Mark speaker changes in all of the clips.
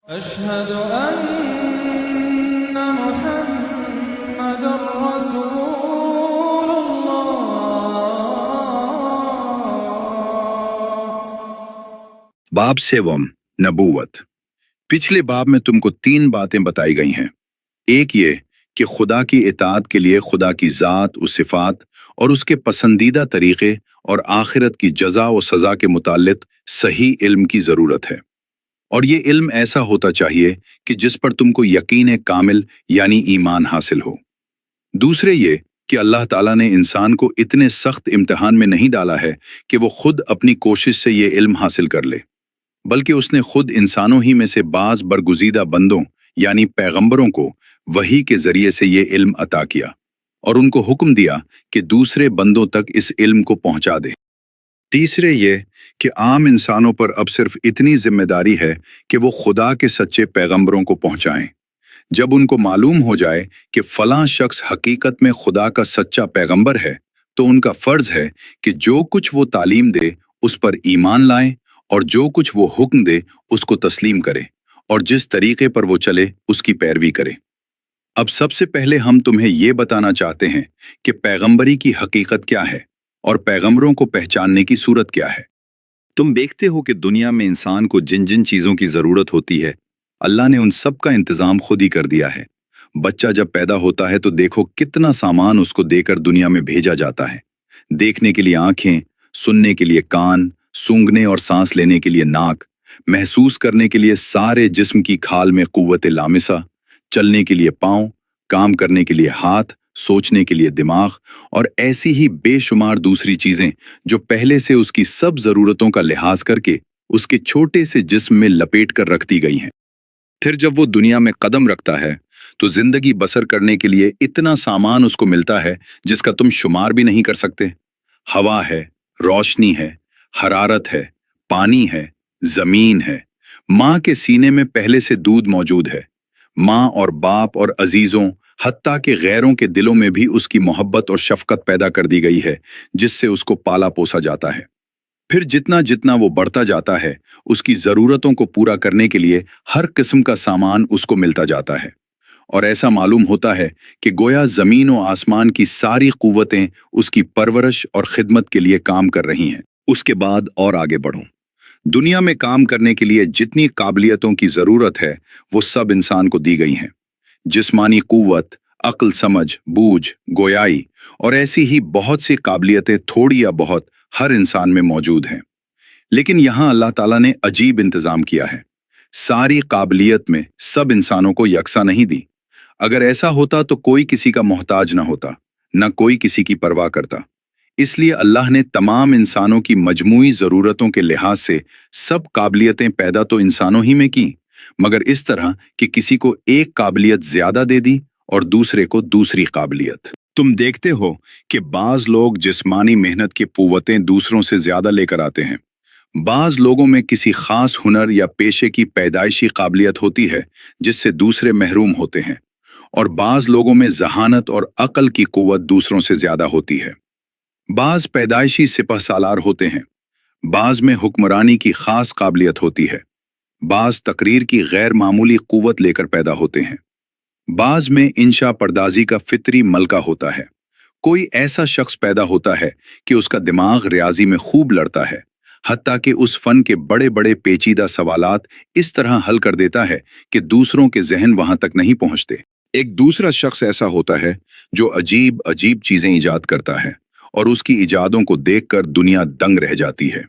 Speaker 1: أشهد أن محمد رسول الله.
Speaker 2: बाब सेवम नबूवत। पिछले बाब में तुमको 3 बातें बताई गई हैं। एक ये कि खुदा की इताअत के लिए खुदा की ज़ात, उस सिफ़ात और उसके पसंदीदा तरीक़े और आखिरत की जज़ा व सज़ा के मुताल्लिक़ सही इल्म की ज़रूरत है, और ये इल्म ऐसा होता चाहिए कि जिस पर तुमको यकीन कामिल यानी ईमान हासिल हो। दूसरे ये कि अल्लाह ताला ने इंसान को इतने सख्त इम्तिहान में नहीं डाला है कि वो खुद अपनी कोशिश से ये इल्म हासिल कर ले, बल्कि उसने खुद इंसानों ही में से बाज़ बरगुज़ीदा बंदों यानी पैगंबरों को वही के ज़रिए से ये इल्म अता किया और उनको हुक्म दिया कि दूसरे बंदों तक इस इल्म को पहुंचा दे। तीसरे ये कि आम इंसानों पर अब सिर्फ इतनी जिम्मेदारी है कि वो खुदा के सच्चे पैगंबरों को पहुंचाएं। जब उनको मालूम हो जाए कि फलां शख्स हकीकत में खुदा का सच्चा पैगंबर है, तो उनका फर्ज है कि जो कुछ वो तालीम दे उस पर ईमान लाएं और जो कुछ वो हुक्म दे उसको तस्लीम करे और जिस तरीके पर वो चले उसकी पैरवी करे। अब सबसे पहले हम तुम्हें ये बताना चाहते हैं कि पैगंबरी की हकीकत क्या है और पैगंबरों को पहचानने की सूरत क्या है। तुम देखते हो कि दुनिया में इंसान को जिन जिन चीज़ों की ज़रूरत होती है, अल्लाह ने उन सब का इंतज़ाम खुद ही कर दिया है। बच्चा जब पैदा होता है तो देखो कितना सामान उसको देकर दुनिया में भेजा जाता है। देखने के लिए आँखें, सुनने के लिए कान, सूंघने और सांस लेने के लिए नाक, महसूस करने के लिए सारे जिस्म की खाल में कुव्वत लामिसा, चलने के लिए पाँव, काम करने के लिए हाथ, सोचने के लिए दिमाग और ऐसी ही बेशुमार दूसरी चीज़ें जो पहले से उसकी सब ज़रूरतों का लिहाज करके उसके छोटे से जिस्म में लपेट कर रखती गई हैं। फिर जब वो दुनिया में कदम रखता है तो जिंदगी बसर करने के लिए इतना सामान उसको मिलता है जिसका तुम शुमार भी नहीं कर सकते। हवा है, रोशनी है, हरारत है, पानी है, जमीन है। माँ के सीने में पहले से दूध मौजूद है। माँ और बाप और अजीजों हत्ता के गैरों के दिलों में भी उसकी मोहब्बत और शफकत पैदा कर दी गई है, जिससे उसको पाला पोसा जाता है। फिर जितना जितना वो बढ़ता जाता है उसकी ज़रूरतों को पूरा करने के लिए हर किस्म का सामान उसको मिलता जाता है, और ऐसा मालूम होता है कि गोया ज़मीन और आसमान की सारी कुव्वतें उसकी परवरिश और खिदमत के लिए काम कर रही हैं। उसके बाद और आगे बढ़ो। दुनिया में काम करने के लिए जितनी काबिलियतों की ज़रूरत है वो सब इंसान को दी गई हैं। जिस्मानी कुव्वत, अक्ल, समझ, बूझ, गोयाई और ऐसी ही बहुत सी काबिलियतें थोड़ी या बहुत हर इंसान में मौजूद हैं। लेकिन यहाँ अल्लाह ताला ने अजीब इंतज़ाम किया है। सारी काबिलियत में सब इंसानों को यकसा नहीं दी। अगर ऐसा होता तो कोई किसी का मोहताज न होता, न कोई किसी की परवाह करता। इसलिए अल्लाह ने तमाम इंसानों की मजमूई ज़रूरतों के लिहाज से सब काबिलियतें पैदा तो इंसानों ही में की, मगर इस तरह कि किसी को एक काबिलियत ज़्यादा दे दी और दूसरे को दूसरी काबिलियत। तुम देखते हो कि बाज़ लोग जिस्मानी मेहनत की कुव्वतें दूसरों से ज़्यादा लेकर आते हैं। बाज़ लोगों में किसी ख़ास हुनर या पेशे की पैदाइशी काबिलियत होती है जिससे दूसरे महरूम होते हैं, और बाज़ लोगों में ज़हानत और अक़ल की कुव्वत दूसरों से ज़्यादा होती है। बाज़ पैदाइशी सिपह सालार होते हैं, बाज़ में हुक्मरानी की ख़ास काबिलियत होती है, बाज़ तकरीर की गैर मामूली कुव्वत लेकर पैदा होते हैं, बाज़ में इंशा पर्दाजी का फितरी मलका होता है। कोई ऐसा शख्स पैदा होता है कि उसका दिमाग रियाजी में खूब लड़ता है, हत्ता कि उस फन के बड़े बड़े पेचीदा सवालात इस तरह हल कर देता है कि दूसरों के जहन वहां तक नहीं पहुंचते। एक दूसरा शख्स ऐसा होता है जो अजीब अजीब चीजें ईजाद करता है और उसकी इजादों को देखकर दुनिया दंग रह जाती है।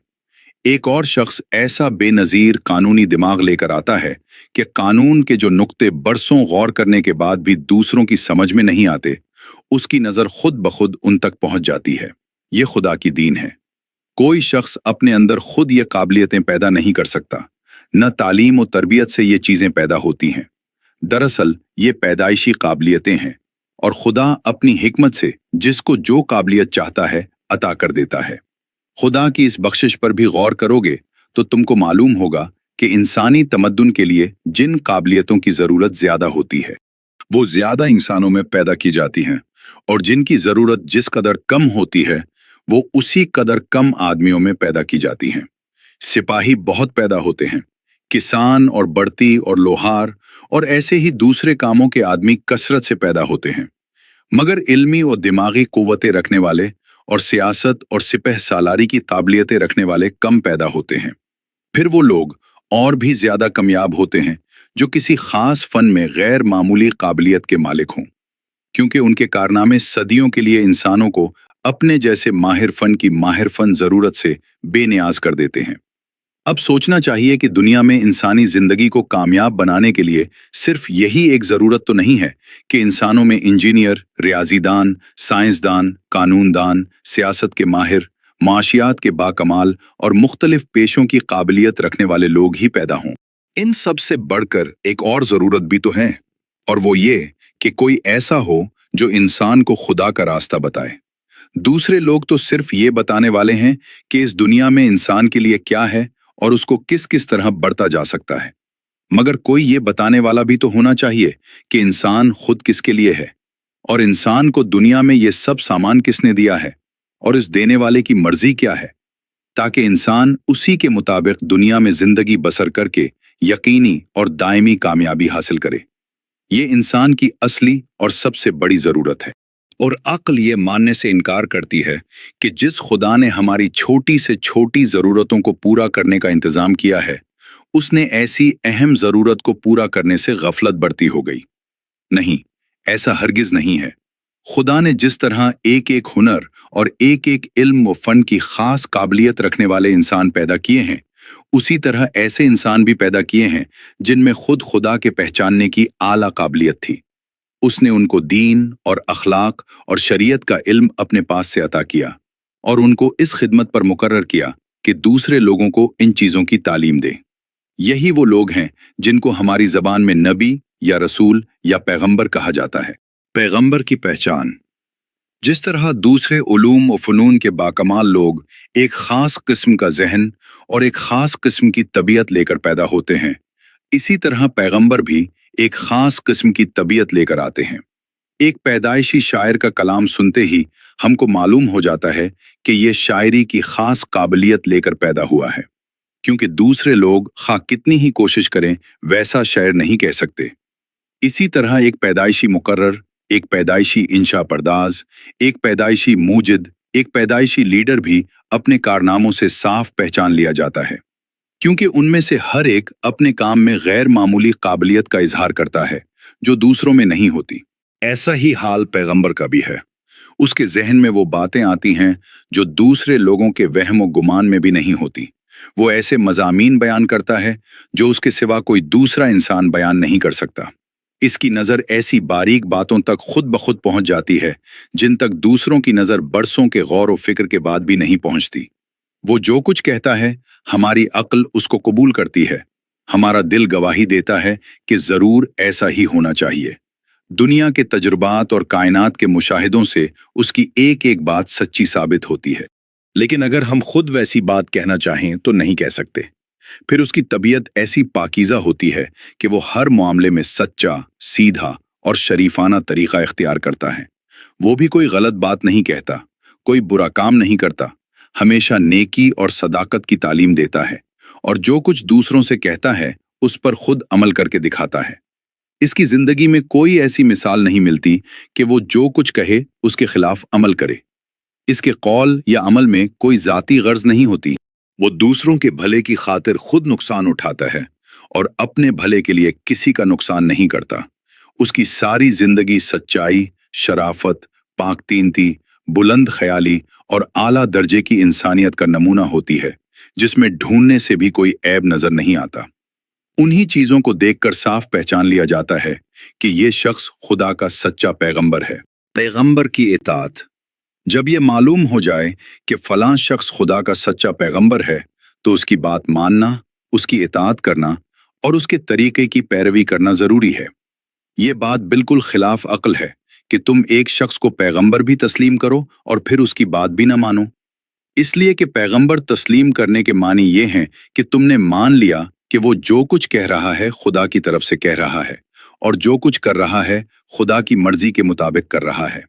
Speaker 2: एक और शख्स ऐसा बेनज़ीर कानूनी दिमाग लेकर आता है कि कानून के जो नुक्ते बरसों गौर करने के बाद भी दूसरों की समझ में नहीं आते, उसकी नज़र खुद ब खुद उन तक पहुंच जाती है। ये खुदा की दीन है। कोई शख्स अपने अंदर खुद ये काबिलियतें पैदा नहीं कर सकता, न तालीम और तरबियत से ये चीज़ें पैदा होती हैं। दरअसल ये पैदाइशी काबिलियतें हैं और खुदा अपनी हिकमत से जिसको जो काबिलियत चाहता है अता कर देता है। खुदा की इस बख्शिश पर भी गौर करोगे तो तुमको मालूम होगा कि इंसानी तमद्दुन के लिए जिन काबिलियतों की ज़रूरत ज़्यादा होती है वो ज़्यादा इंसानों में पैदा की जाती हैं, और जिनकी ज़रूरत जिस कदर कम होती है वो उसी कदर कम आदमियों में पैदा की जाती हैं। सिपाही बहुत पैदा होते हैं, किसान और बढ़ती और लोहार और ऐसे ही दूसरे कामों के आदमी कसरत से पैदा होते हैं, मगर इल्मी और दिमागी कुव्वतें रखने वाले और सियासत और सिपह सालारी की काबिलियतें रखने वाले कम पैदा होते हैं। फिर वो लोग और भी ज्यादा कामयाब होते हैं जो किसी खास फन में गैर मामूली काबिलियत के मालिक हों, क्योंकि उनके कारनामे सदियों के लिए इंसानों को अपने जैसे माहिर फन की माहिर फन जरूरत से बेनियाज कर देते हैं। अब सोचना चाहिए कि दुनिया में इंसानी जिंदगी को कामयाब बनाने के लिए सिर्फ यही एक जरूरत तो नहीं है कि इंसानों में इंजीनियर, रियाजीदान, साइंसदान, कानूनदान, सियासत के माहिर, माशियात के बाकमाल और मुख्तलिफ पेशों की काबिलियत रखने वाले लोग ही पैदा हों। इन सब से बढ़कर एक और जरूरत भी तो है, और वो ये कि कोई ऐसा हो जो इंसान को खुदा का रास्ता बताए। दूसरे लोग तो सिर्फ ये बताने वाले हैं कि इस दुनिया में इंसान के लिए क्या है और उसको किस किस तरह बढ़ता जा सकता है, मगर कोई ये बताने वाला भी तो होना चाहिए कि इंसान खुद किसके लिए है, और इंसान को दुनिया में ये सब सामान किसने दिया है, और इस देने वाले की मर्जी क्या है, ताकि इंसान उसी के मुताबिक दुनिया में जिंदगी बसर करके यकीनी और दायमी कामयाबी हासिल करे। ये इंसान की असली और सबसे बड़ी जरूरत है। और अक्ल ये मानने से इनकार करती है कि जिस खुदा ने हमारी छोटी से छोटी जरूरतों को पूरा करने का इंतजाम किया है, उसने ऐसी अहम जरूरत को पूरा करने से गफलत बढ़ती हो गई। नहीं, ऐसा हरगिज नहीं है। खुदा ने जिस तरह एक एक हुनर और एक एक इल्म व फन की खास काबिलियत रखने वाले इंसान पैदा किए हैं, उसी तरह ऐसे इंसान भी पैदा किए हैं जिनमें खुद खुदा के पहचानने की आला काबिलियत थी। उसने उनको दीन और अखलाक और शरीयत का इल्म अपने पास से अता किया और उनको इस खिदमत पर मुकर्रर किया कि दूसरे लोगों को इन चीजों की तालीम दें। यही वो लोग हैं जिनको हमारी जबान में नबी या रसूल या पैगंबर कहा जाता है। पैगंबर की पहचान। जिस तरह दूसरे उलूम और फनून के बाकमाल लोग एक खास किस्म का जहन और एक खास किस्म की तबीयत लेकर पैदा होते हैं, इसी तरह पैगंबर भी एक खास किस्म की तबीयत लेकर आते हैं। एक पैदाइशी शायर का कलाम सुनते ही हमको मालूम हो जाता है कि ये शायरी की खास काबिलियत लेकर पैदा हुआ है, क्योंकि दूसरे लोग खा कितनी ही कोशिश करें वैसा शायर नहीं कह सकते। इसी तरह एक पैदाइशी मुकर्रर, एक पैदाइशी इंशा पर्दाज, एक पैदाइशी मूजिद, एक पैदाइशी लीडर भी अपने कारनामों से साफ पहचान लिया जाता है, क्योंकि उनमें से हर एक अपने काम में गैर मामूली काबिलियत का इजहार करता है जो दूसरों में नहीं होती। ऐसा ही हाल पैगंबर का भी है। उसके जहन में वो बातें आती हैं जो दूसरे लोगों के वहम व गुमान में भी नहीं होती। वो ऐसे मज़ामीन बयान करता है जो उसके सिवा कोई दूसरा इंसान बयान नहीं कर सकता। इसकी नज़र ऐसी बारीक बातों तक खुद ब खुद पहुंच जाती है जिन तक दूसरों की नज़र बरसों के गौर व फिक्र के बाद भी नहीं पहुंचती। वो जो कुछ कहता है, हमारी अक्ल उसको कबूल करती है, हमारा दिल गवाही देता है कि जरूर ऐसा ही होना चाहिए। दुनिया के तजुर्बात और कायनात के मुशाहिदों से उसकी एक एक बात सच्ची साबित होती है, लेकिन अगर हम खुद वैसी बात कहना चाहें तो नहीं कह सकते। फिर उसकी तबीयत ऐसी पाकीज़ा होती है कि वो हर मामले में सच्चा, सीधा और शरीफाना तरीका इख्तियार करता है। वो भी कोई गलत बात नहीं कहता, कोई बुरा काम नहीं करता, हमेशा नेकी और सदाकत की तालीम देता है, और जो कुछ दूसरों से कहता है उस पर खुद अमल करके दिखाता है। इसकी जिंदगी में कोई ऐसी मिसाल नहीं मिलती कि वो जो कुछ कहे उसके खिलाफ अमल करे। इसके कौल या अमल में कोई जाती गर्ज नहीं होती। वो दूसरों के भले की खातिर खुद नुकसान उठाता है और अपने भले के लिए किसी का नुकसान नहीं करता। उसकी सारी जिंदगी सच्चाई, शराफत, पाकतीनती, बुलंद ख्याली और आला दर्जे की इंसानियत का नमूना होती है, जिसमें ढूंढने से भी कोई ऐब नजर नहीं आता। उन्हीं चीजों को देखकर साफ पहचान लिया जाता है कि ये शख्स खुदा का सच्चा पैगंबर है। पैगंबर की इताअत। जब ये मालूम हो जाए कि फलां शख्स खुदा का सच्चा पैगंबर है, तो उसकी बात मानना, उसकी इताअत करना और उसके तरीके की पैरवी करना जरूरी है। ये बात बिल्कुल खिलाफ अक्ल है कि तुम एक शख्स को पैगंबर भी तस्लीम करो और फिर उसकी बात भी न मानो। इसलिए कि पैगंबर तस्लीम करने के मानी ये हैं कि तुमने मान लिया कि वो जो कुछ कह रहा है खुदा की तरफ से कह रहा है, और जो कुछ कर रहा है खुदा की मर्जी के मुताबिक कर रहा है।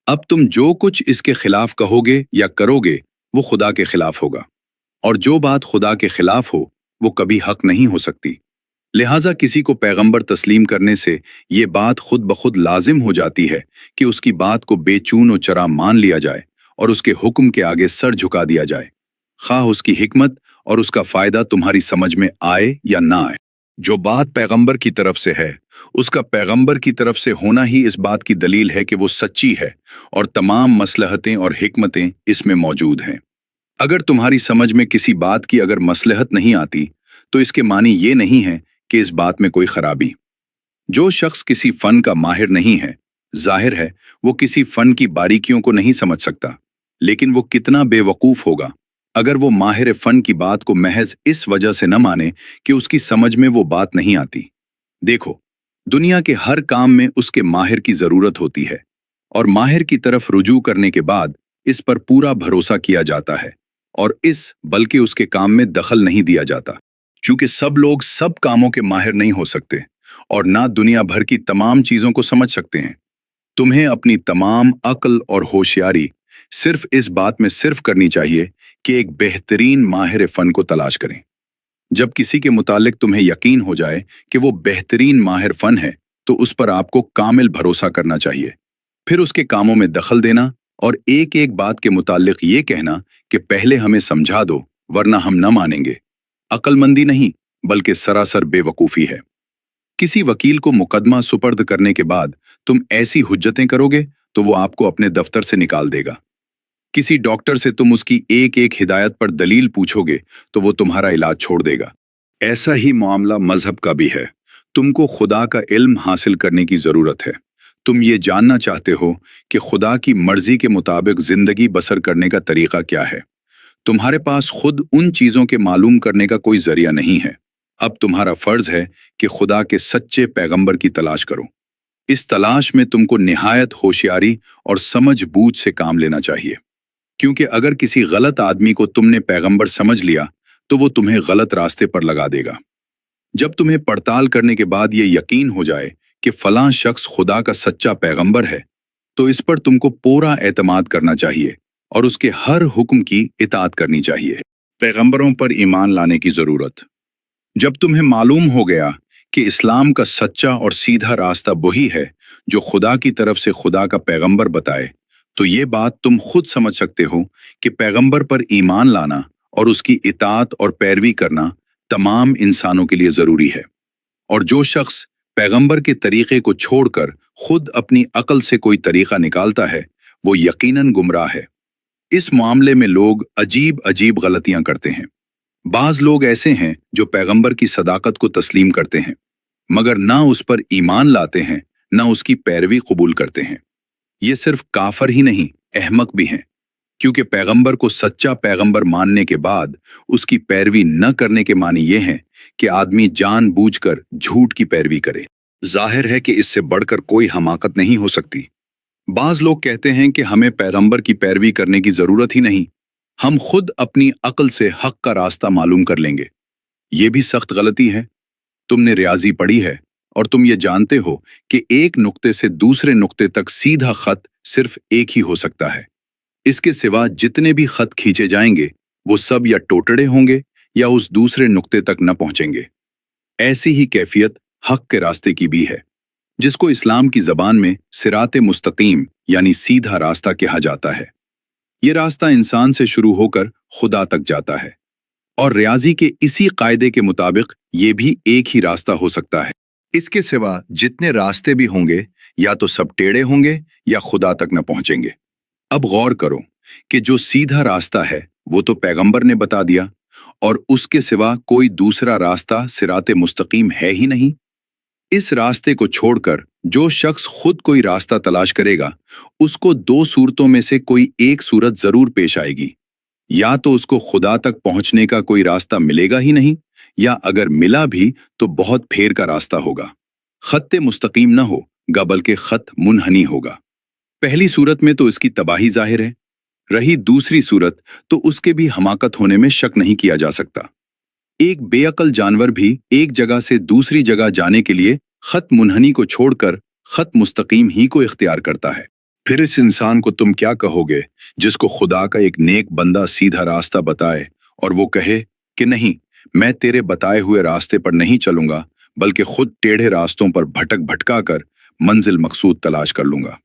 Speaker 2: अब तुम जो कुछ इसके खिलाफ कहोगे या करोगे वो खुदा के खिलाफ होगा, और जो बात खुदा के खिलाफ हो वो कभी हक नहीं हो सकती। लिहाजा किसी को पैगंबर तस्लीम करने से ये बात खुद ब खुद लाजिम हो जाती है कि उसकी बात को बेचून और चरा मान लिया जाए और उसके हुक्म के आगे सर झुका दिया जाए, खाह उसकी हिकमत और उसका फायदा तुम्हारी समझ में आए या ना आए। जो बात पैगंबर की तरफ से है, उसका पैगंबर की तरफ से होना ही इस बात की दलील है कि वो सच्ची है और तमाम मसलहतें और हिकमतें इसमें मौजूद हैं। अगर तुम्हारी समझ में किसी बात की अगर मसलहत नहीं आती, तो इसके मानी ये नहीं है कि इस बात में कोई खराबी। जो शख्स किसी फन का माहिर नहीं है, जाहिर है वो किसी फन की बारीकियों को नहीं समझ सकता, लेकिन वो कितना बेवकूफ होगा अगर वो माहिर फन की बात को महज इस वजह से न माने कि उसकी समझ में वो बात नहीं आती। देखो, दुनिया के हर काम में उसके माहिर की जरूरत होती है और माहिर की तरफ रुजू करने के बाद इस पर पूरा भरोसा किया जाता है और बल्कि उसके काम में दखल नहीं दिया जाता। चूंकि सब लोग सब कामों के माहिर नहीं हो सकते और ना दुनिया भर की तमाम चीजों को समझ सकते हैं, तुम्हें अपनी तमाम अक्ल और होशियारी सिर्फ इस बात में सिर्फ करनी चाहिए कि एक बेहतरीन माहिर फन को तलाश करें। जब किसी के मुतालिक तुम्हें यकीन हो जाए कि वो बेहतरीन माहिर फन है, तो उस पर आपको कामिल भरोसा करना चाहिए। फिर उसके कामों में दखल देना और एक एक बात के मुतालिक ये कहना कि पहले हमें समझा दो वरना हम न मानेंगे, अक्लमंदी नहीं बल्कि सरासर बेवकूफ़ी है। किसी वकील को मुकदमा सुपर्द करने के बाद तुम ऐसी हुज्जतें करोगे तो वो आपको अपने दफ्तर से निकाल देगा। किसी डॉक्टर से तुम उसकी एक एक हिदायत पर दलील पूछोगे तो वो तुम्हारा इलाज छोड़ देगा। ऐसा ही मामला मजहब का भी है। तुमको खुदा का इल्म हासिल करने की जरूरत है। तुम ये जानना चाहते हो कि खुदा की मर्जी के मुताबिक जिंदगी बसर करने का तरीका क्या है। तुम्हारे पास खुद उन चीजों के मालूम करने का कोई जरिया नहीं है। अब तुम्हारा फर्ज है कि खुदा के सच्चे पैगंबर की तलाश करो। इस तलाश में तुमको निहायत होशियारी और समझ बूझ से काम लेना चाहिए, क्योंकि अगर किसी गलत आदमी को तुमने पैगंबर समझ लिया तो वो तुम्हें गलत रास्ते पर लगा देगा। जब तुम्हें पड़ताल करने के बाद ये यकीन हो जाए कि फलां शख्स खुदा का सच्चा पैगंबर है, तो इस पर तुमको पूरा एतमाद करना चाहिए और उसके हर हुक्म की इताअत करनी चाहिए। पैगंबरों पर ईमान लाने की जरूरत। जब तुम्हें मालूम हो गया कि इस्लाम का सच्चा और सीधा रास्ता वही है जो खुदा की तरफ से खुदा का पैगंबर बताए, तो ये बात तुम खुद समझ सकते हो कि पैगंबर पर ईमान लाना और उसकी इताअत और पैरवी करना तमाम इंसानों के लिए जरूरी है। और जो शख्स पैगंबर के तरीके को छोड़कर खुद अपनी अक्ल से कोई तरीका निकालता है, वो यकीनन गुमराह है। इस मामले में लोग अजीब अजीब गलतियां करते हैं। बाज लोग ऐसे हैं जो पैगंबर की सदाकत को तस्लीम करते हैं, मगर ना उस पर ईमान लाते हैं, ना उसकी पैरवी कबूल करते हैं। ये सिर्फ काफर ही नहीं, अहमक भी हैं, क्योंकि पैगंबर को सच्चा पैगंबर मानने के बाद उसकी पैरवी न करने के मानी ये हैं कि आदमी जानबूझकर झूठ की पैरवी करे। जाहिर है कि इससे बढ़कर कोई हमाकत नहीं हो सकती। बाज लोग कहते हैं कि हमें पैगंबर की पैरवी करने की जरूरत ही नहीं, हम खुद अपनी अक्ल से हक का रास्ता मालूम कर लेंगे। ये भी सख्त गलती है। तुमने रियाजी पढ़ी है और तुम ये जानते हो कि एक नुक्ते से दूसरे नुक्ते तक सीधा खत सिर्फ एक ही हो सकता है। इसके सिवा जितने भी खत खींचे जाएंगे वो सब या टोटड़े होंगे या उस दूसरे नुक्ते तक न पहुंचेंगे। ऐसी ही कैफियत हक के रास्ते की भी है, जिसको इस्लाम की जबान में सिराते मुस्तकीम यानी सीधा रास्ता कहा जाता है। ये रास्ता इंसान से शुरू होकर खुदा तक जाता है और रियाजी के इसी कायदे के मुताबिक ये भी एक ही रास्ता हो सकता है। इसके सिवा जितने रास्ते भी होंगे या तो सब टेढ़े होंगे या खुदा तक न पहुंचेंगे। अब गौर करो कि जो सीधा रास्ता है वो तो पैगंबर ने बता दिया और उसके सिवा कोई दूसरा रास्ता सिराते मुस्तकीम है ही नहीं। इस रास्ते को छोड़कर जो शख्स खुद कोई रास्ता तलाश करेगा, उसको दो सूरतों में से कोई एक सूरत जरूर पेश आएगी। या तो उसको खुदा तक पहुंचने का कोई रास्ता मिलेगा ही नहीं, या अगर मिला भी तो बहुत फेर का रास्ता होगा। खत्ते मुस्तकीम न होगा बल्कि खत मुनहनी होगा। पहली सूरत में तो इसकी तबाही जाहिर है। रही दूसरी सूरत तो उसके भी हमाकत होने में शक नहीं किया जा सकता। एक बेअक्ल जानवर भी एक जगह से दूसरी जगह जाने के लिए खत मुनहनी को छोड़कर खत मुस्तकीम ही को इख्तियार करता है। फिर इस इंसान को तुम क्या कहोगे जिसको खुदा का एक नेक बंदा सीधा रास्ता बताए और वो कहे कि नहीं, मैं तेरे बताए हुए रास्ते पर नहीं चलूंगा, बल्कि खुद टेढ़े रास्तों पर भटक भटका कर मंजिल मकसूद तलाश कर लूंगा।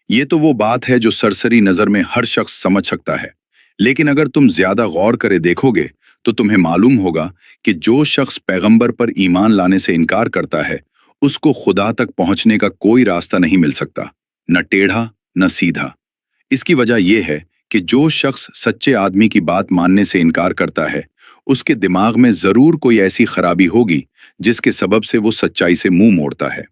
Speaker 2: ये तो वो बात है जो सरसरी नजर में हर शख्स समझ सकता है, लेकिन अगर तुम ज्यादा गौर करे देखोगे तो तुम्हें मालूम होगा कि जो शख्स पैगंबर पर ईमान लाने से इनकार करता है, उसको खुदा तक पहुंचने का कोई रास्ता नहीं मिल सकता, न टेढ़ा न सीधा। इसकी वजह यह है कि जो शख्स सच्चे आदमी की बात मानने से इनकार करता है, उसके दिमाग में जरूर कोई ऐसी खराबी होगी जिसके सबब से वो सच्चाई से मुंह मोड़ता है।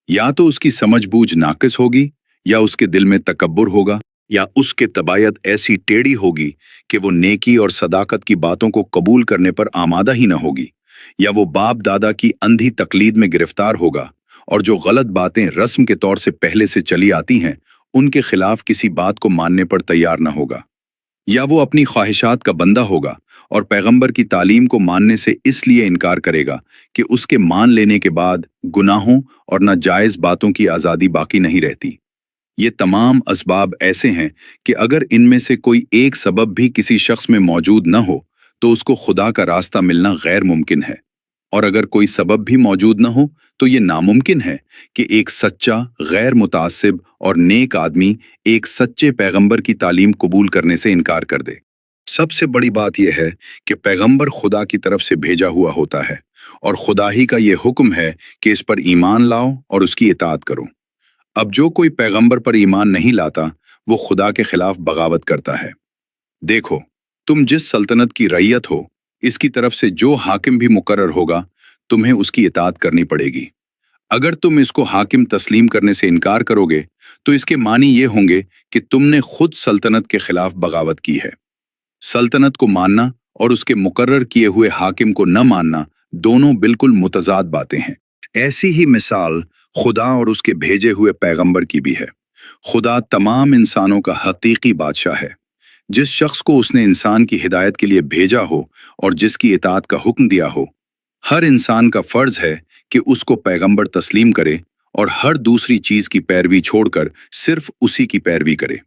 Speaker 2: या तो उसकी समझबूझ नाकिस होगी, या उसके दिल में तकब्बुर होगा, या उसके तबायत ऐसी टेढ़ी होगी कि वो नेकी और सदाकत की बातों को कबूल करने पर आमादा ही न होगी, या वो बाप दादा की अंधी तकलीद में गिरफ्तार होगा और जो गलत बातें रस्म के तौर से पहले से चली आती हैं उनके खिलाफ किसी बात को मानने पर तैयार न होगा, या वो अपनी ख्वाहिशात का बंदा होगा और पैगंबर की तालीम को मानने से इसलिए इनकार करेगा कि उसके मान लेने के बाद गुनाहों और नाजायज बातों की आज़ादी बाकी नहीं रहती। ये तमाम असबाब ऐसे हैं कि अगर इनमें से कोई एक सबब भी किसी शख्स में मौजूद न हो तो उसको खुदा का रास्ता मिलना गैर मुमकिन है, और अगर कोई सबब भी मौजूद न हो तो ये नामुमकिन है कि एक सच्चा, गैर मुतासिब और नेक आदमी एक सच्चे पैगंबर की तालीम कबूल करने से इनकार कर दे। सबसे बड़ी बात यह है कि पैगंबर खुदा की तरफ से भेजा हुआ होता है और खुदा ही का ये हुक्म है कि इस पर ईमान लाओ और उसकी इताअत करो। अब जो कोई पैगंबर पर ईमान नहीं लाता वो खुदा के खिलाफ बगावत करता है। देखो, तुम जिस सल्तनत की रैयत हो, इसकी तरफ से जो हाकिम भी मुकर्रर होगा तुम्हें उसकी इताअत करनी पड़ेगी। अगर तुम इसको हाकिम तस्लीम करने से इनकार करोगे तो इसके मानी ये होंगे कि तुमने खुद सल्तनत के खिलाफ बगावत की है। सल्तनत को मानना और उसके मुकर्रर किए हुए हाकिम को न मानना दोनों बिल्कुल मुतजाद बातें हैं। ऐसी ही मिसाल खुदा और उसके भेजे हुए पैगंबर की भी है। खुदा तमाम इंसानों का हकीकी बादशाह है। जिस शख्स को उसने इंसान की हिदायत के लिए भेजा हो और जिसकी इताअत का हुक्म दिया हो, हर इंसान का फर्ज है कि उसको पैगंबर तस्लीम करे और हर दूसरी चीज की पैरवी छोड़कर सिर्फ उसी की पैरवी करे।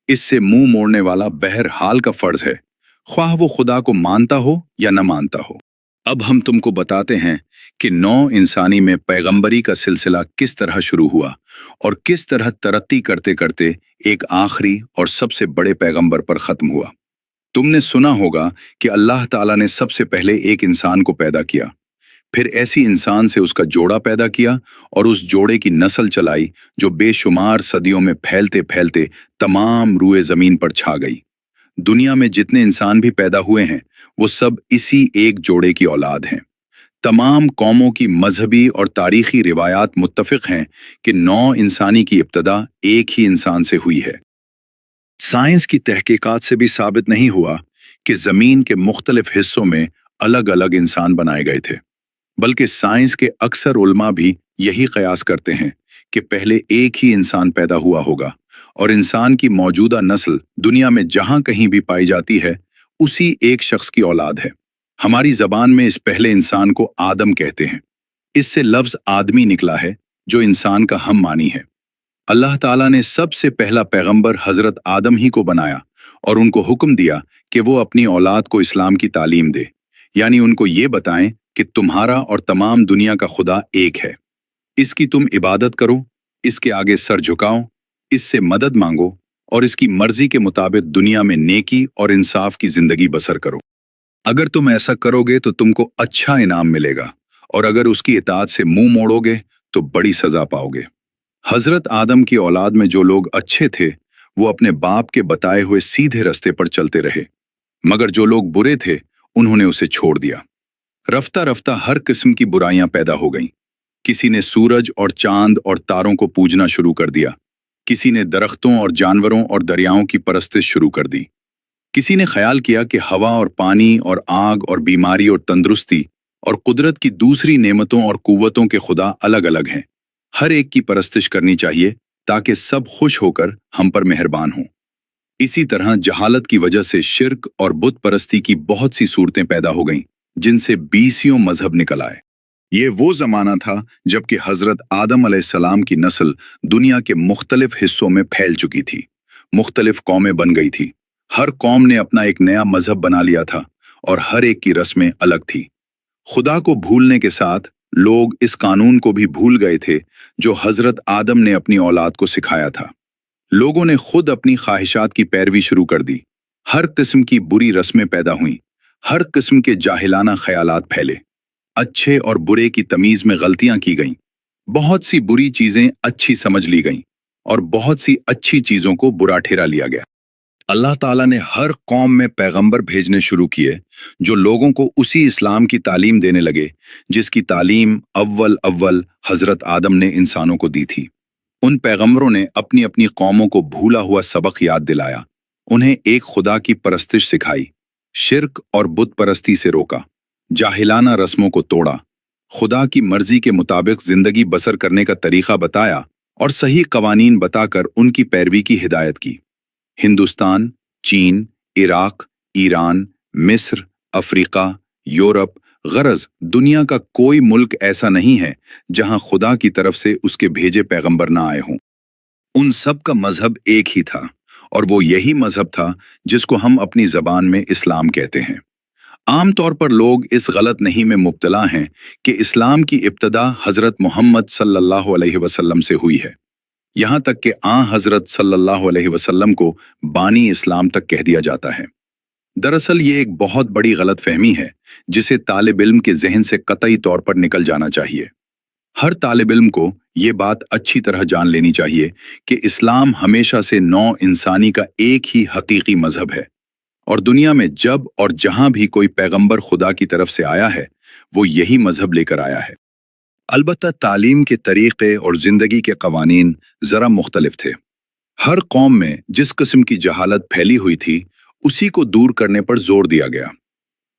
Speaker 2: इससे मुंह मोड़ने वाला बहरहाल का फर्ज है, ख्वाह वो खुदा को मानता हो या न मानता हो। अब हम तुमको बताते हैं कि नौ इंसानी में पैगंबरी का सिलसिला किस तरह शुरू हुआ और किस तरह तरक्की करते करते एक आखिरी और सबसे बड़े पैगंबर पर खत्म हुआ। तुमने सुना होगा कि अल्लाह ताला ने सबसे पहले एक इंसान को पैदा किया, फिर ऐसी इंसान से उसका जोड़ा पैदा किया और उस जोड़े की नस्ल चलाई जो बेशुमार सदियों में फैलते फैलते तमाम रूए जमीन पर छा गई। दुनिया में जितने इंसान भी पैदा हुए हैं वो सब इसी एक जोड़े की औलाद हैं। तमाम कौमों की मजहबी और तारीखी रिवायात मुत्तफिक हैं कि 9 इंसानी की इब्तदा एक ही इंसान से हुई है। साइंस की तहकीकात से भी साबित नहीं हुआ कि जमीन के मुख्तलिफ हिस्सों में अलग अलग इंसान बनाए गए थे, बल्कि साइंस के अक्सर उलमा भी यही कयास करते हैं कि पहले एक ही इंसान पैदा हुआ होगा और इंसान की मौजूदा नस्ल दुनिया में जहां कहीं भी पाई जाती है उसी एक शख्स की औलाद है। हमारी जबान में इस पहले इंसान को आदम कहते हैं। इससे लफ्ज आदमी निकला है जो इंसान का हम मानी है। अल्लाह ताला ने सबसे पहला पैगंबर हजरत आदम ही को बनाया और उनको हुक्म दिया कि वो अपनी औलाद को इस्लाम की तालीम दे, यानी उनको ये बताएं कि तुम्हारा और तमाम दुनिया का खुदा एक है। इसकी तुम इबादत करो, इसके आगे सर झुकाओ, इससे मदद मांगो और इसकी मर्जी के मुताबिक दुनिया में नेकी और इंसाफ की जिंदगी बसर करो। अगर तुम ऐसा करोगे तो तुमको अच्छा इनाम मिलेगा और अगर उसकी इताअत से मुंह मोड़ोगे तो बड़ी सजा पाओगे। हजरत आदम की औलाद में जो लोग अच्छे थे वो अपने बाप के बताए हुए सीधे रास्ते पर चलते रहे, मगर जो लोग बुरे थे उन्होंने उसे छोड़ दिया। रफ्ता रफ्ता हर किस्म की बुराइयां पैदा हो गईं। किसी ने सूरज और चांद और तारों को पूजना शुरू कर दिया, किसी ने दरख्तों और जानवरों और दरियाओं की परस्तिश शुरू कर दी, किसी ने ख्याल किया कि हवा और पानी और आग और बीमारी और तंदुरुस्ती और कुदरत की दूसरी नेमतों और कुव्वतों के खुदा अलग अलग हैं। हर एक की परस्तिश करनी चाहिए ताकि सब खुश होकर हम पर मेहरबान हों। इसी तरह जहालत की वजह से शिर्क और बुत परस्ती की बहुत सी सूरतें पैदा हो गईं, जिनसे 20 मजहब निकल आए। ये वो जमाना था जबकि हजरत आदम अलैहिस्सलाम की नस्ल दुनिया के मुख्तलिफ हिस्सों में फैल चुकी थी। मुख्तलिफ कौमें बन गई थी। हर कौम ने अपना एक नया मजहब बना लिया था और हर एक की रस्में अलग थी। खुदा को भूलने के साथ लोग इस कानून को भी भूल गए थे जो हजरत आदम ने अपनी औलाद को सिखाया था। लोगों ने खुद अपनी ख्वाहिशात की पैरवी शुरू कर दी। हर किस्म की बुरी रस्में पैदा हुईं, हर किस्म के जाहिलाना ख्यालात फैले, अच्छे और बुरे की तमीज में गलतियां की गईं, बहुत सी बुरी चीजें अच्छी समझ ली गईं और बहुत सी अच्छी चीजों को बुरा ठहरा लिया गया। अल्लाह ताला ने हर कौम में पैगंबर भेजने शुरू किए जो लोगों को उसी इस्लाम की तालीम देने लगे जिसकी तालीम अव्वल अव्वल हजरत आदम ने इंसानों को दी थी। उन पैगंबरों ने अपनी अपनी कौमों को भूला हुआ सबक याद दिलाया, उन्हें एक खुदा की परस्तिश सिखाई, शिर्क और बुत परस्ती से रोका, जाहिलाना रस्मों को तोड़ा, खुदा की मर्जी के मुताबिक जिंदगी बसर करने का तरीका बताया और सही कवानीन बताकर उनकी पैरवी की हिदायत की। हिंदुस्तान, चीन, इराक, ईरान, मिस्र, अफ्रीका, यूरोप, गरज दुनिया का कोई मुल्क ऐसा नहीं है जहां खुदा की तरफ से उसके भेजे पैगंबर ना आए हों। उन सब का मजहब एक ही था और वो यही मजहब था जिसको हम अपनी जबान में इस्लाम कहते हैं। आमतौर पर लोग इस गलत नहीं में मुब्तला हैं कि इस्लाम की इब्तदा हजरत मोहम्मद सल्लल्लाहु अलैहि वसल्लम से हुई है। यहाँ तक कि हजरत सल्लल्लाहु अलैहि वसल्लम को बानी इस्लाम तक कह दिया जाता है। दरअसल ये एक बहुत बड़ी गलतफहमी है जिसे तालिब इल्म के जहन से कतई तौर पर निकल जाना चाहिए। हर तालिब इल्म को ये बात अच्छी तरह जान लेनी चाहिए कि इस्लाम हमेशा से नौ इंसानी का एक ही हकीकी मजहब है और दुनिया में जब और जहां भी कोई पैगंबर खुदा की तरफ से आया है वो यही मजहब लेकर आया है। अलबत्ता तालीम के तरीक़े और ज़िंदगी के कवानीन ज़रा मुख्तलिफ थे। हर कौम में जिस किस्म की जहालत फैली हुई थी उसी को दूर करने पर जोर दिया गया।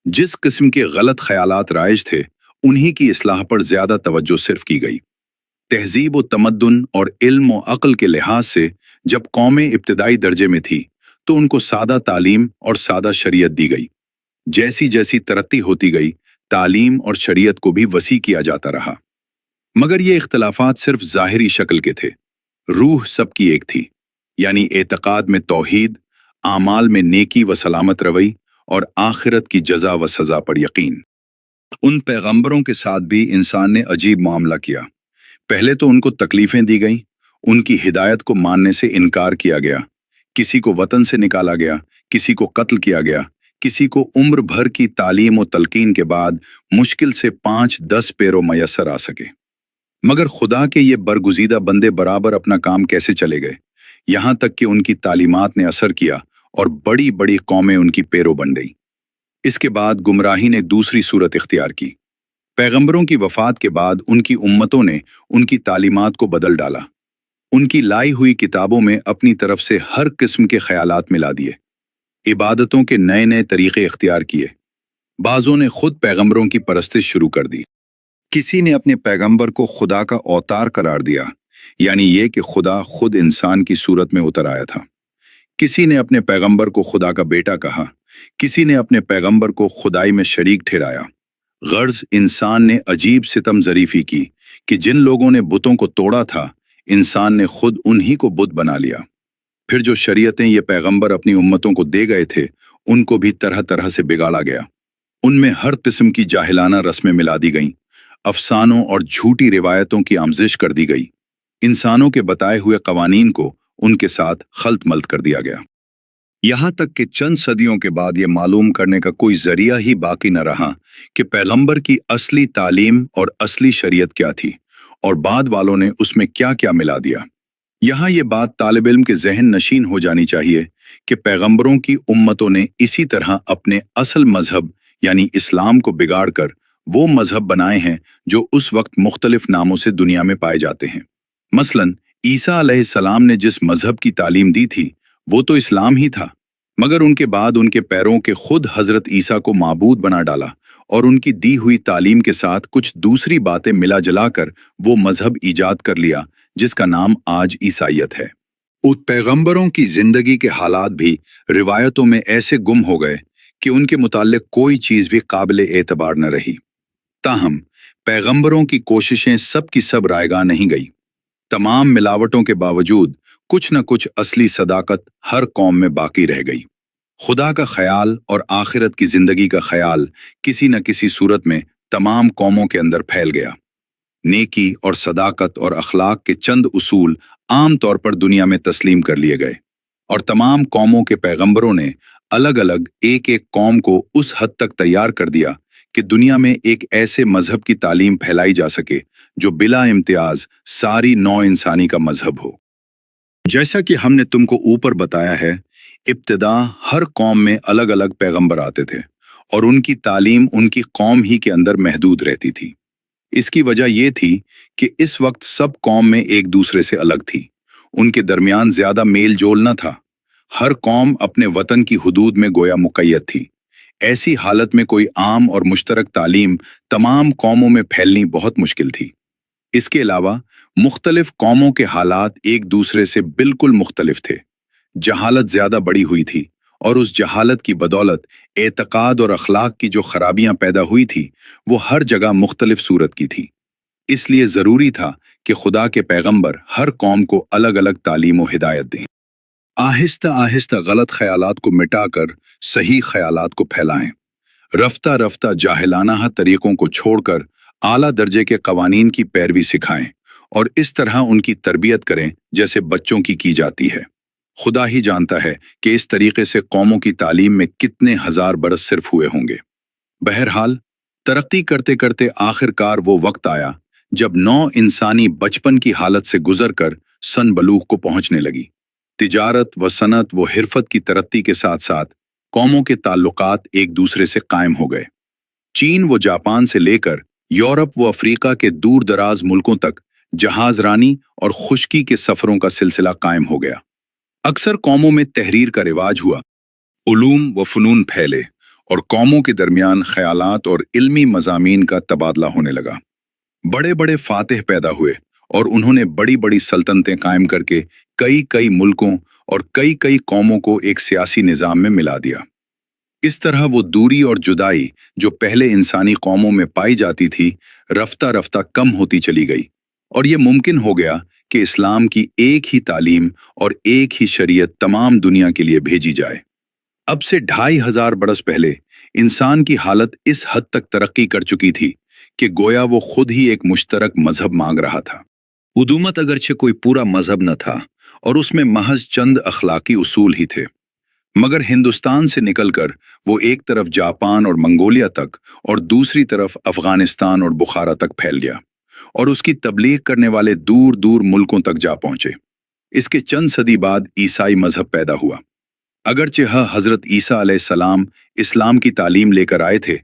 Speaker 2: जिस किस्म के गलत ख्यालात राइज थे उन्हीं की इस्लाह पर ज़्यादा तवज्जो सिर्फ की गई। तहजीब व तमद्दुन और इल्म व अक्ल के लिहाज से जब कौमें इब्तदाई दर्जे में थी तो उनको सादा तालीम और सादा शरीयत दी गई। जैसी जैसी तरक्की होती गई तालीम और शरीयत को भी वसी किया जाता रहा, मगर ये इख्तलाफात सिर्फ ज़ाहिरी शक्ल के थे। रूह सबकी एक थी, यानी एतकाद में तौहीद, आमाल में नेकी व सलामत रवई और आखिरत की जजा व सज़ा पर यकीन। उन पैगंबरों के साथ भी इंसान ने अजीब मामला किया। पहले तो उनको तकलीफें दी गईं, उनकी हिदायत को मानने से इनकार किया गया, किसी को वतन से निकाला गया, किसी को कत्ल किया गया, किसी को उम्र भर की तालीम व तलकीन के बाद मुश्किल से 5-10 पेरो मयसर आ सके। मगर खुदा के ये बरगुजीदा बंदे बराबर अपना काम कैसे चले गए, यहाँ तक कि उनकी तालीमात ने असर किया और बड़ी बड़ी कौमें उनकी पैरो बन गईं। इसके बाद गुमराही ने दूसरी सूरत इख्तियार की। पैगंबरों की वफात के बाद उनकी उम्मतों ने उनकी तालीमात को बदल डाला, उनकी लाई हुई किताबों में अपनी तरफ से हर किस्म के ख्यालात मिला दिए, इबादतों के नए नए तरीके इख्तियार किए। बाज़ों ने खुद पैगंबरों की परस्तिश शुरू कर दी। किसी ने अपने पैगंबर को खुदा का अवतार करार दिया, यानी ये कि खुदा खुद इंसान की सूरत में उतर आया था। किसी ने अपने पैगंबर को खुदा का बेटा कहा, किसी ने अपने पैगंबर को खुदाई में शरीक ठहराया। गर्ज इंसान ने अजीब सितम ज़रीफ़ी की कि जिन लोगों ने बुतों को तोड़ा था इंसान ने खुद उन्हीं को बुत बना लिया। फिर जो शरीयतें ये पैगंबर अपनी उम्मतों को दे गए थे उनको भी तरह तरह से बिगाड़ा गया। उनमें हर किस्म की जाहिलाना रस्में मिला दी गईं, अफसानों और झूठी रिवायतों की आमजिश कर दी गई। इंसानों के बताए हुए कवानीन को उनके साथ खल्त मल्त कर दिया गया। यहाँ तक कि चंद सदियों के बाद ये मालूम करने का कोई जरिया ही बाकी न रहा कि पैगंबर की असली तालीम और असली शरीयत क्या थी और बाद वालों ने उसमें क्या क्या मिला दिया। यहाँ ये बात तालिब इल्म के जहन नशीन हो जानी चाहिए कि पैगंबरों की उम्मतों ने इसी तरह अपने असल मजहब यानी इस्लाम को बिगाड़ कर वो मजहब बनाए हैं जो उस वक्त मुख्तलिफ नामों से दुनिया में पाए जाते हैं। मसलन ईसा अलैहिस्सलाम ने जिस मजहब की तालीम दी थी वो तो इस्लाम ही था, मगर उनके बाद उनके पैरों के खुद हजरत ईसा को माबूद बना डाला और उनकी दी हुई तालीम के साथ कुछ दूसरी बातें मिला जलाकर वो मजहब ईजाद कर लिया जिसका नाम आज ईसाइयत है। उन पैगंबरों की जिंदगी के हालात भी रिवायतों में ऐसे गुम हो गए कि उनके मुताल्लिक कोई चीज भी काबिल एतबार न रही। ताहम पैगंबरों की कोशिशें सब की सब रायगा नहीं गई। तमाम मिलावटों के बावजूद कुछ न कुछ असली सदाकत हर कौम में बाकी रह गई। खुदा का ख्याल और आखिरत की जिंदगी का ख्याल किसी न किसी सूरत में तमाम कौमों के अंदर फैल गया। नेकी और सदाकत और अखलाक के चंद उसूल आम तौर पर दुनिया में तस्लीम कर लिए गए, और तमाम कौमों के पैगंबरों ने अलग अलग एक एक कौम को उस हद तक तैयार कर दिया कि दुनिया में एक ऐसे मजहब की तालीम फैलाई जा सके जो बिला इम्तियाज सारी नौ इंसानी का मजहब हो। जैसा कि हमने तुमको ऊपर बताया है, इब्तिदा हर कौम में अलग अलग पैगंबर आते थे और उनकी तालीम उनकी कौम ही के अंदर महदूद रहती थी। इसकी वजह यह थी कि इस वक्त सब कौम में एक दूसरे से अलग थी, उनके दरमियान ज्यादा मेल जोल न था। हर कौम अपने वतन की हुदूद में गोया मुक़य्यद थी। ऐसी हालत में कोई आम और मुश्तरक तालीम तमाम कौमों में फैलनी बहुत मुश्किल थी। इसके अलावा मुख्तलिफ कौमों के हालात एक दूसरे से बिल्कुल मुख्तलिफ थे। जहालत ज्यादा बड़ी हुई थी और उस जहालत की बदौलत एतकाद और अखलाक की जो खराबियां पैदा हुई थी वो हर जगह मुख्तलिफ सूरत की थी। इसलिए जरूरी था कि खुदा के पैगंबर हर कौम को अलग अलग तालीम और हिदायत दें। आहिस्ता आहिस्ता गलत ख्यालात को मिटाकर सही ख्यालात को फैलाएं। रफ्ता रफ्ता जाहिलाना तरीकों को छोड़कर आला दर्जे के कवानीन की पैरवी सिखाएं और इस तरह उनकी तरबियत करें जैसे बच्चों की जाती है। खुदा ही जानता है कि इस तरीके से कौमों की तालीम में कितने हजार बरस सिर्फ हुए होंगे। बहरहाल तरक्की करते करते आखिरकार वो वक्त आया जब नौ इंसानी बचपन की हालत से गुजरकर सन बलूग को पहुंचने लगी। तिजारत व सनत व हिरफत की तरक्की के साथ साथ कौमों के ताल्लुकात एक दूसरे से कायम हो गए। चीन व जापान से लेकर यूरोप व अफ्रीका के दूर दराज मुल्कों तक जहाज रानी और खुश्की के सफरों का सिलसिला कायम हो गया। अक्सर कौमों में तहरीर का रिवाज हुआ, उलूम व फनून फैले और कौमों के दरमियान ख्यालात और इल्मी मज़ामीन का तबादला होने लगा। बड़े बड़े फातिह पैदा हुए और उन्होंने बड़ी बड़ी सल्तनतें कायम करके कई कई मुल्कों और कई कई कौमों को एक सियासी निज़ाम में मिला दिया। इस तरह वो दूरी और जुदाई जो पहले इंसानी कौमों में पाई जाती थी रफ्ता रफ्ता कम होती चली गई और ये मुमकिन हो गया कि इस्लाम की एक ही तालीम और एक ही शरीयत तमाम दुनिया के लिए भेजी जाए। अब से 2500 बरस पहले इंसान की हालत इस हद तक तरक्की कर चुकी थी कि गोया वो खुद ही एक मुश्तरक मजहब मांग रहा था। उदूमत अगरचे कोई पूरा मजहब न था और उसमें महज चंद अखलाकी उसूल ही थे, मगर हिंदुस्तान से निकलकर वो एक तरफ जापान और मंगोलिया तक और दूसरी तरफ अफगानिस्तान और बुखारा तक फैल गया और उसकी तबलीग करने वाले दूर दूर मुल्कों तक जा पहुंचे। इसके चंद सदी बाद ईसाई मजहब पैदा हुआ। अगरचे हजरत ईसा अलैहिस्सलाम इस्लाम की तालीम लेकर आए थे,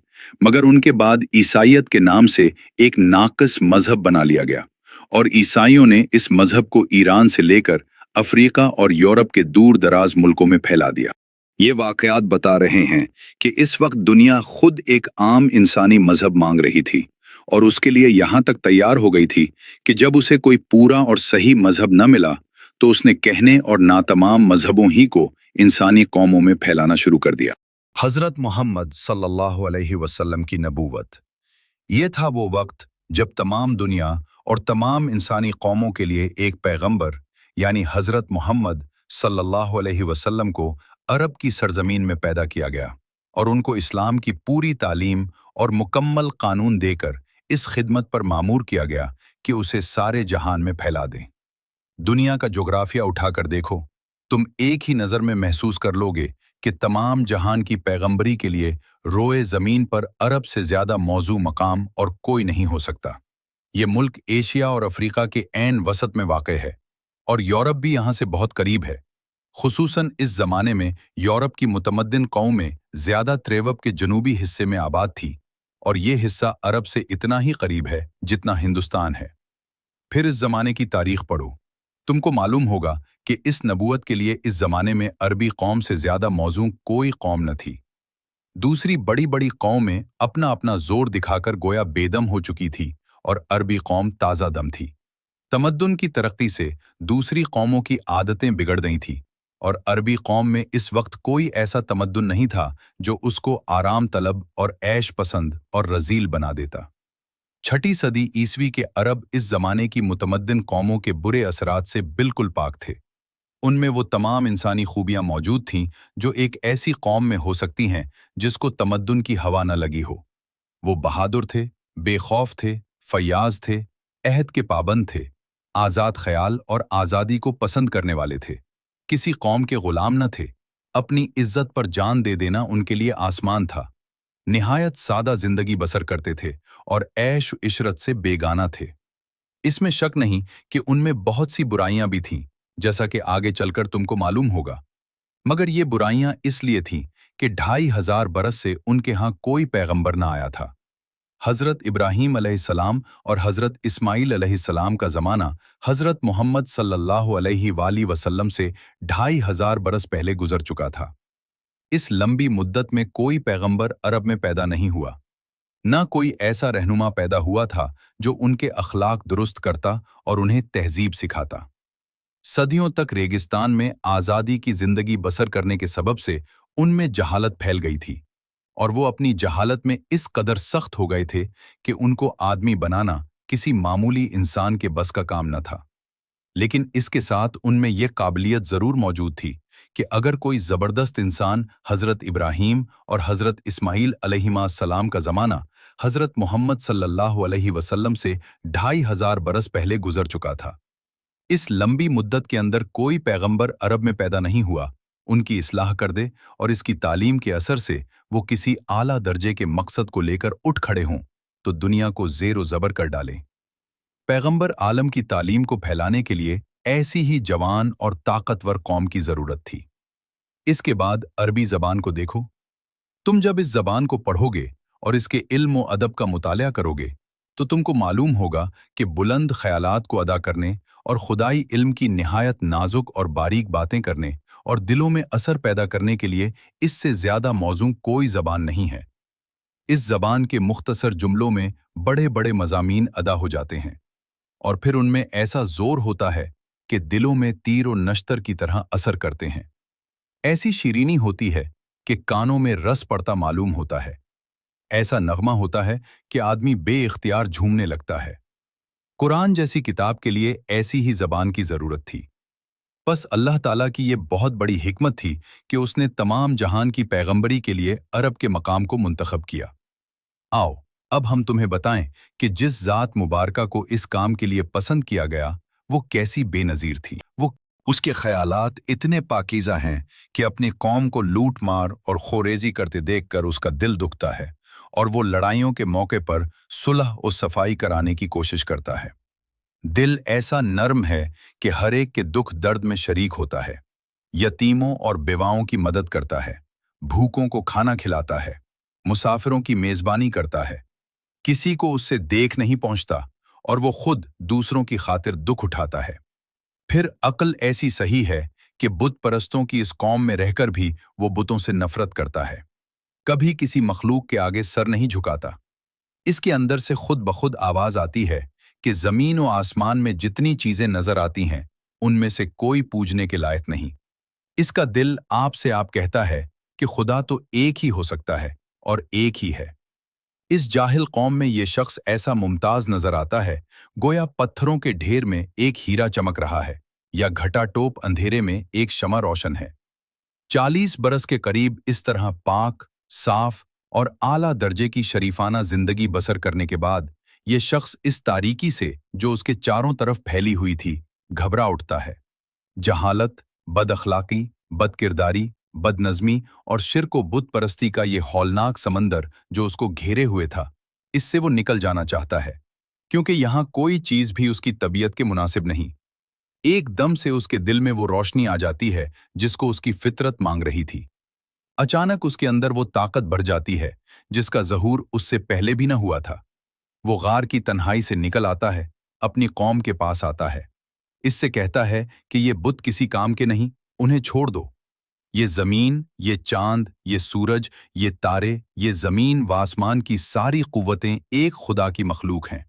Speaker 2: मगर उनके बाद ईसाइयत के नाम से एक नाक़िस मजहब बना लिया गया और ईसाइयों ने इस मजहब को ईरान से लेकर अफ्रीका और यूरोप के दूर दराज मुल्कों में फैला दिया। ये वाक़यात बता रहे हैं कि इस वक्त दुनिया खुद एक आम इंसानी मजहब मांग रही थी और उसके लिए यहाँ तक तैयार हो गई थी कि जब उसे कोई पूरा और सही मजहब न मिला तो उसने कहने और नातमाम मजहबों ही को इंसानी कौमों में फैलाना शुरू कर दिया। हजरत मोहम्मद सल्लल्लाहु अलैहि वसल्लम की नबूवत, ये था वो वक्त जब तमाम दुनिया और तमाम इंसानी कौमों के लिए एक पैगंबर यानी हजरत मोहम्मद सल्लल्लाहु अलैहि वसल्लम को अरब की सरजमीन में पैदा किया गया और उनको इस्लाम की पूरी तालीम और मुकम्मल कानून देकर इस खिदमत पर मामूर किया गया कि उसे सारे जहान में फैला दें। दुनिया का जोग्राफिया उठाकर देखो, तुम एक ही नज़र में महसूस कर लोगे कि तमाम जहान की पैगंबरी के लिए रोए ज़मीन पर अरब से ज़्यादा मौजू मकाम और कोई नहीं हो सकता। ये मुल्क एशिया और अफ्रीका के ऐन वसत में वाक़े है और यूरोप भी यहाँ से बहुत करीब है। खुसूसन इस ज़माने में यूरोप की मुतमद्दिन कौमें ज़्यादा त्रेवब के जनूबी हिस्से में आबाद थी और ये हिस्सा अरब से इतना ही करीब है जितना हिंदुस्तान है। फिर इस ज़माने की तारीख पढ़ो, तुमको मालूम होगा कि इस नबूवत के लिए इस ज़माने में अरबी कौम से ज़्यादा मौजू कोई कौम न थी। दूसरी बड़ी बड़ी कौमें अपना अपना जोर दिखाकर गोया बेदम हो चुकी थी और अरबी कौम ताज़ा दम थी। तमद्दुन की तरक्की से दूसरी कौमों की आदतें बिगड़ गई थी और अरबी कौम में इस वक्त कोई ऐसा तमद्दुन नहीं था जो उसको आराम तलब और ऐश पसंद और रजील बना देता। 6ठी सदी ईसवी के अरब इस जमाने की मुतमद्दिन कौमों के बुरे असरात से बिल्कुल पाक थे। उनमें वो तमाम इंसानी खूबियां मौजूद थीं जो एक ऐसी कौम में हो सकती हैं जिसको तमद्दुन की हवा न लगी हो। वो बहादुर थे, बेखौफ थे, फयाज थे, अहद के पाबंद थे, आज़ाद ख्याल और आज़ादी को पसंद करने वाले थे। किसी कौम के गुलाम न थे। अपनी इज्जत पर जान दे देना उनके लिए आसमान था। निहायत सादा जिंदगी बसर करते थे और ऐश इशरत से बेगाना थे। इसमें शक नहीं कि उनमें बहुत सी बुराइयां भी थीं, जैसा कि आगे चलकर तुमको मालूम होगा। मगर ये बुराइयां इसलिए थीं कि 2500 बरस से उनके यहाँ कोई पैगंबर ना आया था। हजरत इब्राहीम अलैहिस्सलाम और हजरत इस्माइल अलैहिस्सलाम का जमाना हजरत मोहम्मद सल्लल्लाहु अलैहि वसल्लम से 2500 बरस पहले गुजर चुका था। इस लंबी मुद्दत में कोई पैगंबर अरब में पैदा नहीं हुआ। न कोई ऐसा रहनुमा पैदा हुआ था जो उनके अखलाक दुरुस्त करता और उन्हें तहजीब सिखाता। सदियों तक रेगिस्तान में आज़ादी की जिंदगी बसर करने के सबब से उनमें जहालत फैल गई थी और वो अपनी जहालत में इस कदर सख्त हो गए थे कि उनको आदमी बनाना किसी मामूली इंसान के बस का काम न था। लेकिन इसके साथ उनमें यह काबिलियत जरूर मौजूद थी कि अगर कोई जबरदस्त इंसान हजरत इब्राहीम और हजरत इस्माइल अलैहिस्सलाम का जमाना हजरत मोहम्मद सल्लल्लाहु अलैहि वसल्लम से 2500 बरस पहले गुजर चुका था। इस लंबी मुद्दत के अंदर कोई पैगंबर अरब में पैदा नहीं हुआ, उनकी इस्लाह कर दे और इसकी तालीम के असर से वो किसी आला दर्जे के मकसद को लेकर उठ खड़े हों तो दुनिया को ज़ेर व ज़बर कर डालें। पैगंबर आलम की तालीम को फैलाने के लिए ऐसी ही जवान और ताकतवर कौम की जरूरत थी। इसके बाद अरबी जबान को देखो। तुम जब इस जबान को पढ़ोगे और इसके इल्म व अदब का मुतालिया करोगे तो तुमको मालूम होगा कि बुलंद ख्यालात को अदा करने और खुदाई इल्म की निहायत नाजुक और बारीक बातें करने और दिलों में असर पैदा करने के लिए इससे ज्यादा मौजूद कोई जबान नहीं है। इस जबान के मुख्तसर जुमलों में बड़े बड़े मज़ामीन अदा हो जाते हैं और फिर उनमें ऐसा जोर होता है कि दिलों में तीर और नश्तर की तरह असर करते हैं। ऐसी शीरीनी होती है कि कानों में रस पड़ता मालूम होता है। ऐसा नगमा होता है कि आदमी बेइख्तियार झूमने लगता है। कुरान जैसी किताब के लिए ऐसी ही जबान की जरूरत थी। बस अल्लाह ताला की ये बहुत बड़ी हिकमत थी कि उसने तमाम जहान की पैगंबरी के लिए अरब के मकाम को मुंतखब किया। आओ अब हम तुम्हें बताएं कि जिस जात मुबारका को इस काम के लिए पसंद किया गया वो कैसी बेनज़ीर थी। वो उसके ख्यालात इतने पाकीज़ा हैं कि अपनी कौम को लूट मार और खोरेजी करते देखकर उसका दिल दुखता है और वो लड़ाइयों के मौके पर सुलह और सफाई कराने की कोशिश करता है। दिल ऐसा नर्म है कि हर एक के दुख दर्द में शरीक होता है, यतीमों और बेवाओं की मदद करता है, भूखों को खाना खिलाता है, मुसाफिरों की मेज़बानी करता है, किसी को उससे देख नहीं पहुंचता और वो खुद दूसरों की खातिर दुख उठाता है। फिर अक्ल ऐसी सही है कि बुत परस्तों की इस कौम में रहकर भी वो बुतों से नफरत करता है, कभी किसी मखलूक के आगे सर नहीं झुकाता। इसके अंदर से खुद ब खुद आवाज आती है कि जमीन और आसमान में जितनी चीजें नजर आती हैं उनमें से कोई पूजने के लायक नहीं। इसका दिल आपसे आप कहता है कि खुदा तो एक ही हो सकता है और एक ही है। इस जाहिल कौम में ये शख्स ऐसा मुमताज नजर आता है गोया पत्थरों के ढेर में एक हीरा चमक रहा है या घटाटोप अंधेरे में एक शमع रोशन है। 40 बरस के करीब इस तरह पाक, साफ और आला दर्जे की शरीफाना जिंदगी बसर करने के बाद ये शख्स इस तारीकी से जो उसके चारों तरफ फैली हुई थी घबरा उठता है। जहालत, बदअखलाकी, बदकिरदारी, बदनज़मी और शिर्क व बुत परस्ती का ये हौलनाक समंदर जो उसको घेरे हुए था, इससे वो निकल जाना चाहता है, क्योंकि यहाँ कोई चीज़ भी उसकी तबीयत के मुनासिब नहीं। एकदम से उसके दिल में वो रोशनी आ जाती है जिसको उसकी फितरत मांग रही थी। अचानक उसके अंदर वो ताकत भर जाती है जिसका ज़हूर उससे पहले भी न हुआ था। वो गार की तन्हाई से निकल आता है, अपनी कौम के पास आता है, इससे कहता है कि ये बुत किसी काम के नहीं, उन्हें छोड़ दो। ये जमीन, ये चांद, ये सूरज, ये तारे, ये जमीन व आसमान की सारी कुव्वतें एक खुदा की मखलूक हैं।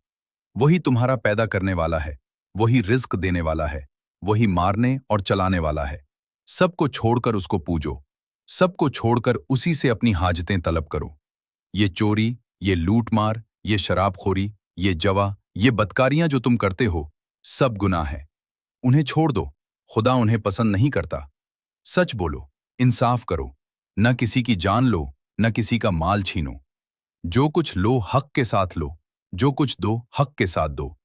Speaker 2: वही तुम्हारा पैदा करने वाला है, वही रिज्क देने वाला है, वही मारने और चलाने वाला है। सबको छोड़कर उसको पूजो, सबको छोड़कर उसी से अपनी हाजतें तलब करो। ये चोरी, ये लूटमार, ये शराबखोरी, ये जवा, ये बदकारियां जो तुम करते हो, सब गुनाह है। उन्हें छोड़ दो खुदा उन्हें पसंद नहीं करता। सच बोलो, इंसाफ करो, न किसी की जान लो, न किसी का माल छीनो। जो कुछ लो हक के साथ लो, जो कुछ दो हक के साथ दो।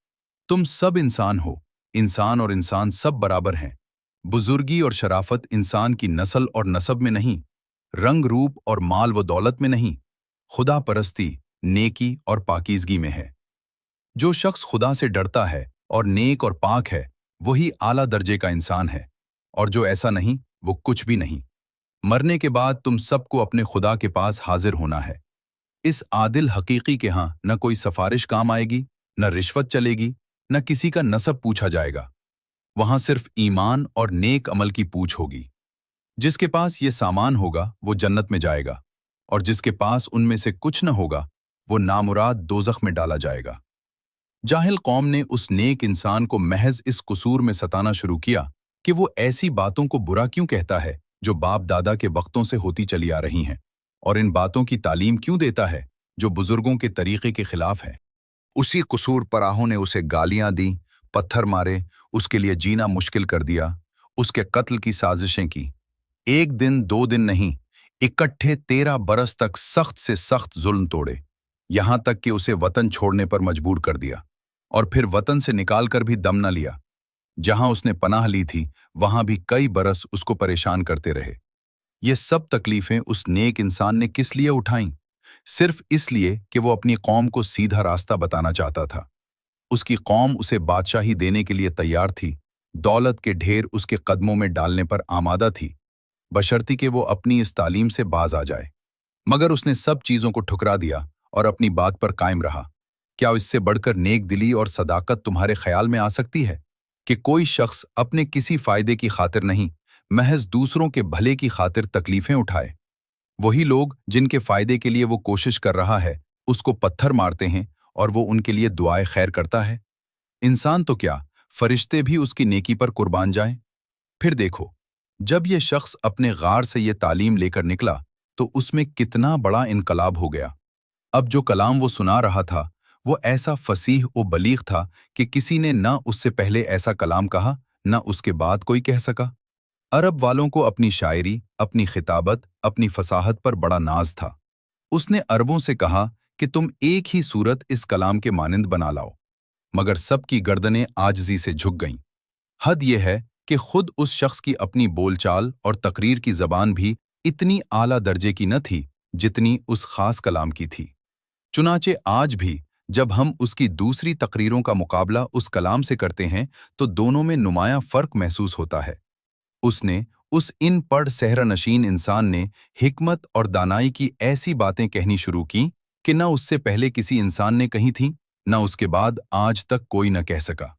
Speaker 2: तुम सब इंसान हो, इंसान और इंसान सब बराबर हैं। बुजुर्गी और शराफत इंसान की नस्ल और नसब में नहीं, रंग रूप और माल व दौलत में नहीं, खुदा परस्ती, नेकी और पाकीज़गी में है। जो शख्स खुदा से डरता है और नेक और पाक है, वही आला दर्जे का इंसान है, और जो ऐसा नहीं, वो कुछ भी नहीं। मरने के बाद तुम सबको अपने खुदा के पास हाजिर होना है। इस आदिल हकीकी के यहाँ न कोई सफारिश काम आएगी, न रिश्वत चलेगी, न किसी का नसब पूछा जाएगा। वहां सिर्फ ईमान और नेक अमल की पूछ होगी। जिसके पास ये सामान होगा वो जन्नत में जाएगा, और जिसके पास उनमें से कुछ न होगा वो नामुराद दोज़ख में डाला जाएगा। जाहिल कौम ने उस नेक इंसान को महज इस कसूर में सताना शुरू किया कि वो ऐसी बातों को बुरा क्यों कहता है जो बाप दादा के वक्तों से होती चली आ रही हैं, और इन बातों की तालीम क्यों देता है जो बुजुर्गों के तरीके के खिलाफ है। उसी कसूर पराहों ने उसे गालियां दी, पत्थर मारे, उसके लिए जीना मुश्किल कर दिया, उसके कत्ल की साजिशें की। एक दिन दो दिन नहीं, इकट्ठे 13 बरस तक सख्त से सख्त जुल्म तोड़े, यहां तक कि उसे वतन छोड़ने पर मजबूर कर दिया, और फिर वतन से निकालकर भी दम न लिया। जहां उसने पनाह ली थी वहां भी कई बरस उसको परेशान करते रहे। ये सब तकलीफें उस नेक इंसान ने किस लिए उठाईं? सिर्फ इसलिए कि वो अपनी कौम को सीधा रास्ता बताना चाहता था। उसकी कौम उसे बादशाही देने के लिए तैयार थी, दौलत के ढेर उसके कदमों में डालने पर आमादा थी, बशर्ती कि वो अपनी इस तालीम से बाज आ जाए। मगर उसने सब चीजों को ठुकरा दिया और अपनी बात पर कायम रहा। क्या इससे बढ़कर नेक दिली और सदाकत तुम्हारे ख्याल में आ सकती है कि कोई शख्स अपने किसी फायदे की खातिर नहीं, महज दूसरों के भले की खातिर तकलीफें उठाए? वही लोग जिनके फायदे के लिए वो कोशिश कर रहा है उसको पत्थर मारते हैं और वो उनके लिए दुआए खैर करता है। इंसान तो क्या, फरिश्ते भी उसकी नेकी पर कुर्बान जाएं। फिर देखो, जब ये शख्स अपने गार से ये तालीम लेकर निकला तो उसमें कितना बड़ा इनकलाब हो गया। अब जो कलाम वो सुना रहा था वो ऐसा फसीह और बलीग था कि किसी ने न उससे पहले ऐसा कलाम कहा, न उसके बाद कोई कह सका। अरब वालों को अपनी शायरी, अपनी खिताबत, अपनी फसाहत पर बड़ा नाज था। उसने अरबों से कहा कि तुम एक ही सूरत इस कलाम के मानिंद बना लाओ, मगर सबकी गर्दनें आजिज़ी से झुक गईं। हद यह है कि खुद उस शख्स की अपनी बोलचाल और तकरीर की जबान भी इतनी आला दर्जे की न थी जितनी उस खास कलाम की थी। चुनाचे आज भी जब हम उसकी दूसरी तकरीरों का मुकाबला उस कलाम से करते हैं तो दोनों में नुमाया फर्क महसूस होता है। उसने, उस इन पढ़ सहरा नशीन इंसान ने हिकमत और दानाई की ऐसी बातें कहनी शुरू की कि न उससे पहले किसी इंसान ने कही थी, न उसके बाद आज तक कोई न कह सका।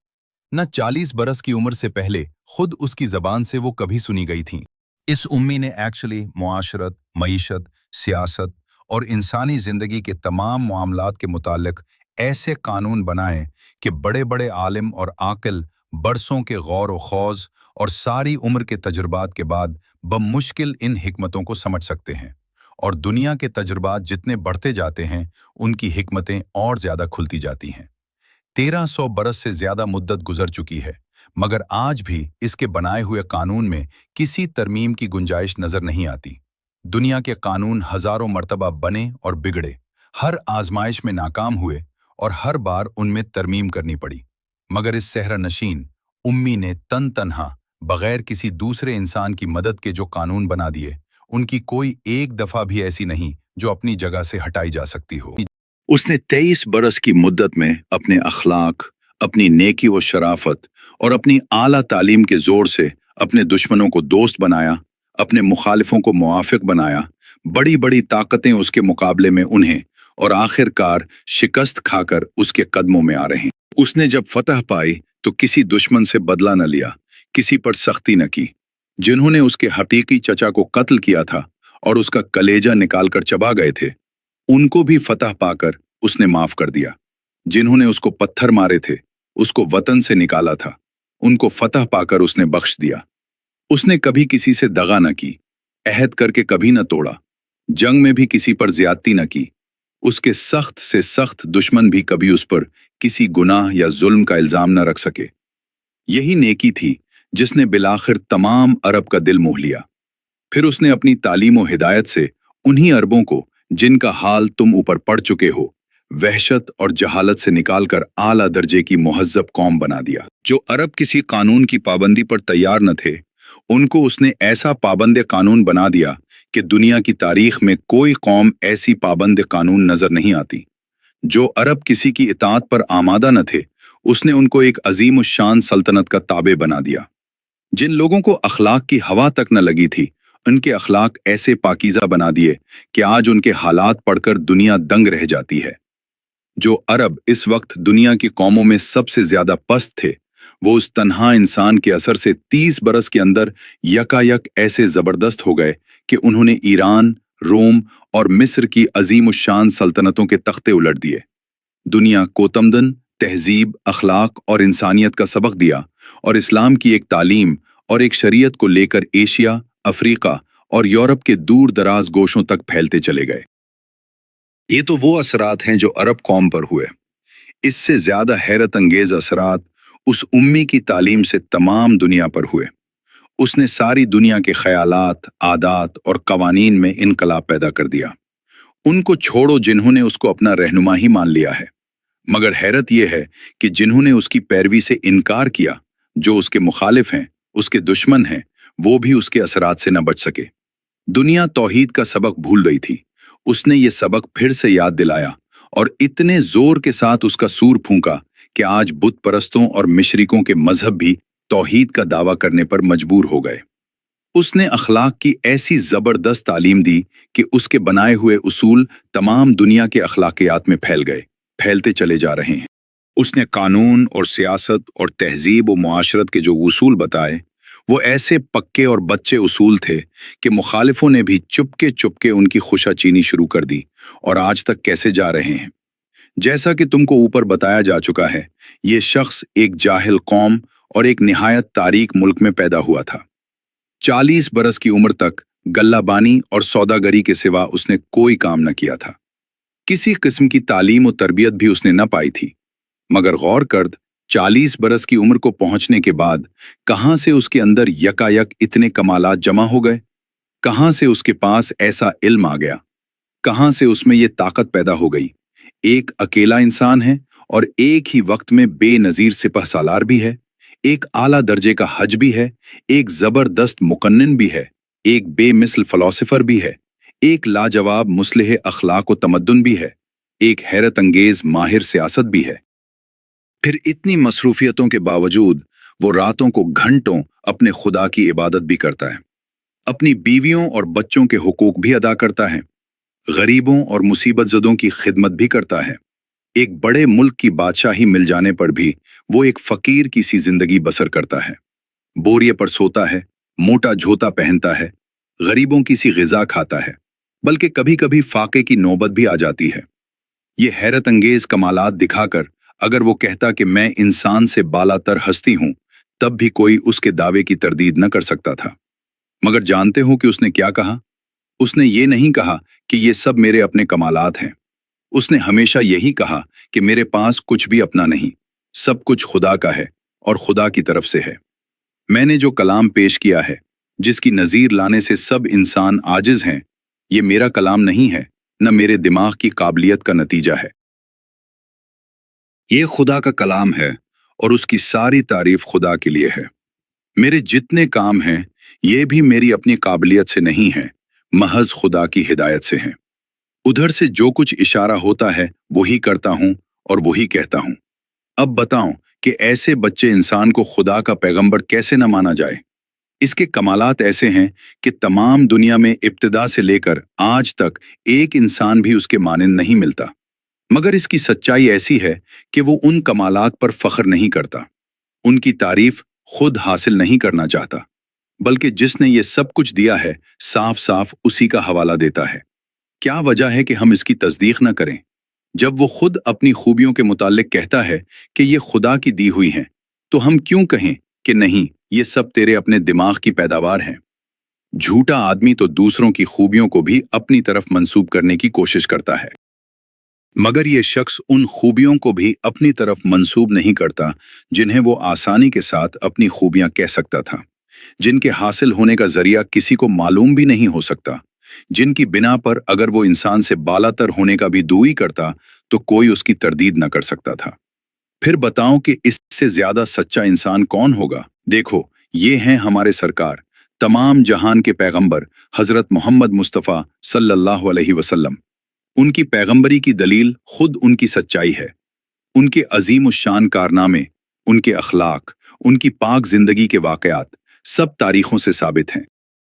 Speaker 2: न 40 बरस की उम्र से पहले खुद उसकी जबान से वो कभी सुनी गई थी। इस उम्मी ने एक्चुअली मुआशरत, मईशत, सियासत और इंसानी जिंदगी के तमाम मामलात के मुतालिक ऐसे कानून बनाए कि बड़े बड़े आलिम और आकिल बरसों के गौर व खौज और सारी उम्र के तजुर्बात के बाद बमुश्किल इन हिकमतों को समझ सकते हैं, और दुनिया के तजुर्बात जितने बढ़ते जाते हैं उनकी हिकमतें और ज्यादा खुलती जाती हैं। 1300 बरस से ज्यादा मुद्दत गुजर चुकी है, मगर आज भी इसके बनाए हुए कानून में किसी तरमीम की गुंजाइश नजर नहीं आती। दुनिया के कानून हजारों मर्तबा बने और बिगड़े, हर आजमाइश में नाकाम हुए और हर बार उनमें तरमीम करनी पड़ी, मगर इस सहरा नशीन उम्मी ने तन तन्हा बगैर किसी दूसरे इंसान की मदद के जो कानून बना दिए, उनकी कोई एक दफा भी ऐसी नहीं जो अपनी जगह से हटाई जा सकती हो। उसने 23 बरस की मुद्दत में अपने अखलाक, अपनी नेकी व शराफत और अपनी आला तालीम के जोर से अपने दुश्मनों को दोस्त बनाया, अपने मुखालिफों को मुआफिक बनाया, बड़ी बड़ी ताकतें उसके मुकाबले में उन्हें, और आखिरकार शिकस्त खाकर उसके कदमों में आ रहे हैं। उसने जब फतह पाई तो किसी दुश्मन से बदला न लिया, किसी पर सख्ती न की। जिन्होंने उसके हकीकी चचा को कत्ल किया था और उसका कलेजा निकालकर चबा गए थे, उनको भी फतह पाकर उसने माफ कर दिया। जिन्होंने उसको पत्थर मारे थे, उसको वतन से निकाला था, उनको फतह पाकर उसने बख्श दिया। उसने कभी किसी से दगा न की, अहद करके कभी न तोड़ा, जंग में भी किसी पर ज्यादती न की। उसके सख्त से सख्त दुश्मन भी कभी उस पर किसी गुनाह या जुल्म का इल्जाम न रख सके। यही नेकी थी जिसने बिलाखिर तमाम अरब का दिल मोह लिया। फिर उसने अपनी तालीम और हिदायत से उन्हीं अरबों को, जिनका हाल तुम ऊपर पढ़ चुके हो, वहशत और जहालत से निकालकर आला दर्जे की मुहज्जब कौम बना दिया। जो अरब किसी कानून की पाबंदी पर तैयार न थे, उनको उसने ऐसा पाबंद कानून बना दिया कि दुनिया की तारीख में कोई कौम ऐसी पाबंद कानून नजर नहीं आती। जो अरब किसी की इताअत पर आमादा न थे, उसने उनको एक अजीम शान सल्तनत का ताबे बना दिया। जिन लोगों को अखलाक की हवा तक न लगी थी, उनके अखलाक ऐसे पाकीज़ा बना दिए कि आज उनके हालात पढ़कर दुनिया दंग रह जाती है। जो अरब इस वक्त दुनिया की कौमों में सबसे ज्यादा पस्त थे, वो उस तन्हा इंसान के असर से 30 बरस के अंदर यकायक ऐसे जबरदस्त हो गए कि उन्होंने ईरान, रोम और मिस्र की अजीम शान सल्तनतों के तख्ते उलट दिए। दुनिया को तमदन, तहजीब, अखलाक और इंसानियत का सबक दिया और इस्लाम की एक तालीम और एक शरीयत को लेकर एशिया, अफ्रीका और यूरोप के दूर दराज गोशों तक फैलते चले गए। ये तो वो असरात हैं जो अरब कौम पर हुए। इससे ज्यादा हैरत अंगेज असरात उस उम्मी की तालीम से तमाम दुनिया पर हुए। उसने सारी दुनिया के ख्यालात, आदात और कवानीन में इनकलाब पैदा कर दिया। उनको छोड़ो जिन्होंने उसको अपना रहनुमा ही मान लिया है, मगर हैरत यह है कि जिन्होंने उसकी पैरवी से इनकार किया, जो उसके मुखालिफ हैं, उसके दुश्मन हैं, वो भी उसके असरात से न बच सके। दुनिया तौहीद का सबक भूल गई थी। उसने ये सबक फिर से याद दिलाया और इतने जोर के साथ उसका सूर फूंका कि आज बुत परस्तों और मिशरिकों के मजहब भी तौहीद का दावा करने पर मजबूर हो गए। उसने अखलाक की ऐसी जबरदस्त तालीम दी कि उसके बनाए हुए उसूल तमाम दुनिया के अखलाकियात में फैल गए, फैलते चले जा रहे हैं। उसने कानून और सियासत और तहजीब और मुआशरत के जो उसूल बताए, वो ऐसे पक्के और बच्चे उसूल थे कि मुखालिफों ने भी चुपके चुपके उनकी खुशाचीनी शुरू कर दी और आज तक कैसे जा रहे हैं। जैसा कि तुमको ऊपर बताया जा चुका है, ये शख्स एक जाहिल कौम और एक निहायत तारीक मुल्क में पैदा हुआ था। 40 बरस की उम्र तक गल्लाबानी और सौदागरी के सिवा उसने कोई काम न किया था। किसी किस्म की तालीम और तरबियत भी उसने न पाई थी। मगर गौर कर, 40 बरस की उम्र को पहुंचने के बाद कहां से उसके अंदर यकायक इतने कमालात जमा हो गए? कहां से उसके पास ऐसा इल्म आ गया? कहां से उसमें ये ताकत पैदा हो गई? एक अकेला इंसान है और एक ही वक्त में बेनजीर सिपह सालार भी है, एक आला दर्जे का हज भी है, एक जबरदस्त मुकन्निन भी है, एक बेमिसल फिलोसोफर भी है, एक लाजवाब मुस्लिह अखलाक व तमद्दुन भी है, एक हैरत अंगेज माहिर सियासत भी है। फिर इतनी मसरूफियतों के बावजूद वो रातों को घंटों अपने खुदा की इबादत भी करता है, अपनी बीवियों और बच्चों के हुकूक भी अदा करता है, गरीबों और मुसीबत ज़दों की खिदमत भी करता है। एक बड़े मुल्क की बादशाही मिल जाने पर भी वो एक फकीर की सी जिंदगी बसर करता है। बोरिये पर सोता है, मोटा झोता पहनता है, गरीबों की सी ग़िज़ा खाता है, बल्कि कभी कभी फाके की नौबत भी आ जाती है। ये हैरत अंगेज कमालात दिखाकर अगर वो कहता कि मैं इंसान से बालातर हस्ती हूं, तब भी कोई उसके दावे की तरदीद न कर सकता था। मगर जानते हो कि उसने क्या कहा? उसने ये नहीं कहा कि ये सब मेरे अपने कमालात हैं। उसने हमेशा यही कहा कि मेरे पास कुछ भी अपना नहीं, सब कुछ खुदा का है और खुदा की तरफ से है। मैंने जो कलाम पेश किया है, जिसकी नज़ीर लाने से सब इंसान आजिज हैं, ये मेरा कलाम नहीं है, न मेरे दिमाग की काबिलियत का नतीजा है। ये खुदा का कलाम है और उसकी सारी तारीफ खुदा के लिए है। मेरे जितने काम हैं, ये भी मेरी अपनी काबिलियत से नहीं है, महज खुदा की हिदायत से हैं। उधर से जो कुछ इशारा होता है वही करता हूं और वही कहता हूं। अब बताओ कि ऐसे बच्चे इंसान को खुदा का पैगंबर कैसे न माना जाए? इसके कमालात ऐसे हैं कि तमाम दुनिया में इब्तिदा से लेकर आज तक एक इंसान भी उसके मानिंद नहीं मिलता। मगर इसकी सच्चाई ऐसी है कि वो उन कमालात पर फख्र नहीं करता, उनकी तारीफ खुद हासिल नहीं करना चाहता, बल्कि जिसने ये सब कुछ दिया है साफ साफ उसी का हवाला देता है। क्या वजह है कि हम इसकी तस्दीक न करें, जब वो खुद अपनी खूबियों के मुताल्लिक कहता है कि ये खुदा की दी हुई हैं? तो हम क्यों कहें कि नहीं, ये सब तेरे अपने दिमाग की पैदावार हैं? झूठा आदमी तो दूसरों की खूबियों को भी अपनी तरफ मंसूब करने की कोशिश करता है। मगर ये शख्स उन खूबियों को भी अपनी तरफ मंसूब नहीं करता जिन्हें वो आसानी के साथ अपनी खूबियां कह सकता था, जिनके हासिल होने का जरिया किसी को मालूम भी नहीं हो सकता, जिनकी बिना पर अगर वो इंसान से बालातर होने का भी दुई करता तो कोई उसकी तरदीद न कर सकता था। फिर बताओ कि इससे ज्यादा सच्चा इंसान कौन होगा? देखो, ये हैं हमारे सरकार, तमाम जहान के पैगंबर हजरत मोहम्मद मुस्तफ़ा सल्लल्लाहु अलैहि वसल्लम। उनकी पैगंबरी की दलील खुद उनकी सच्चाई है। उनके अजीम शान कारनामे, उनके अखलाक, उनकी पाक जिंदगी के वाकयात सब तारीखों से साबित हैं।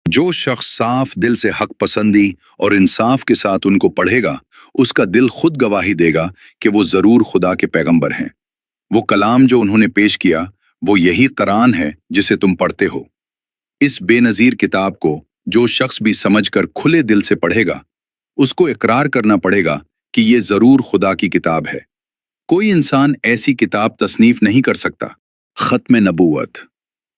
Speaker 2: जो शख्स साफ दिल से हक पसंदी और इंसाफ के साथ उनको पढ़ेगा, उसका दिल खुद गवाही देगा कि वो जरूर खुदा के पैगंबर हैं। वो कलाम जो उन्होंने पेश किया, वो यही कुरान है जिसे तुम पढ़ते हो। इस बेनजीर किताब को जो शख्स भी समझकर खुले दिल से पढ़ेगा, उसको इकरार करना पड़ेगा कि ये जरूर खुदा की किताब है। कोई इंसान ऐसी किताब तस्नीफ नहीं कर सकता। खत्म नबूवत।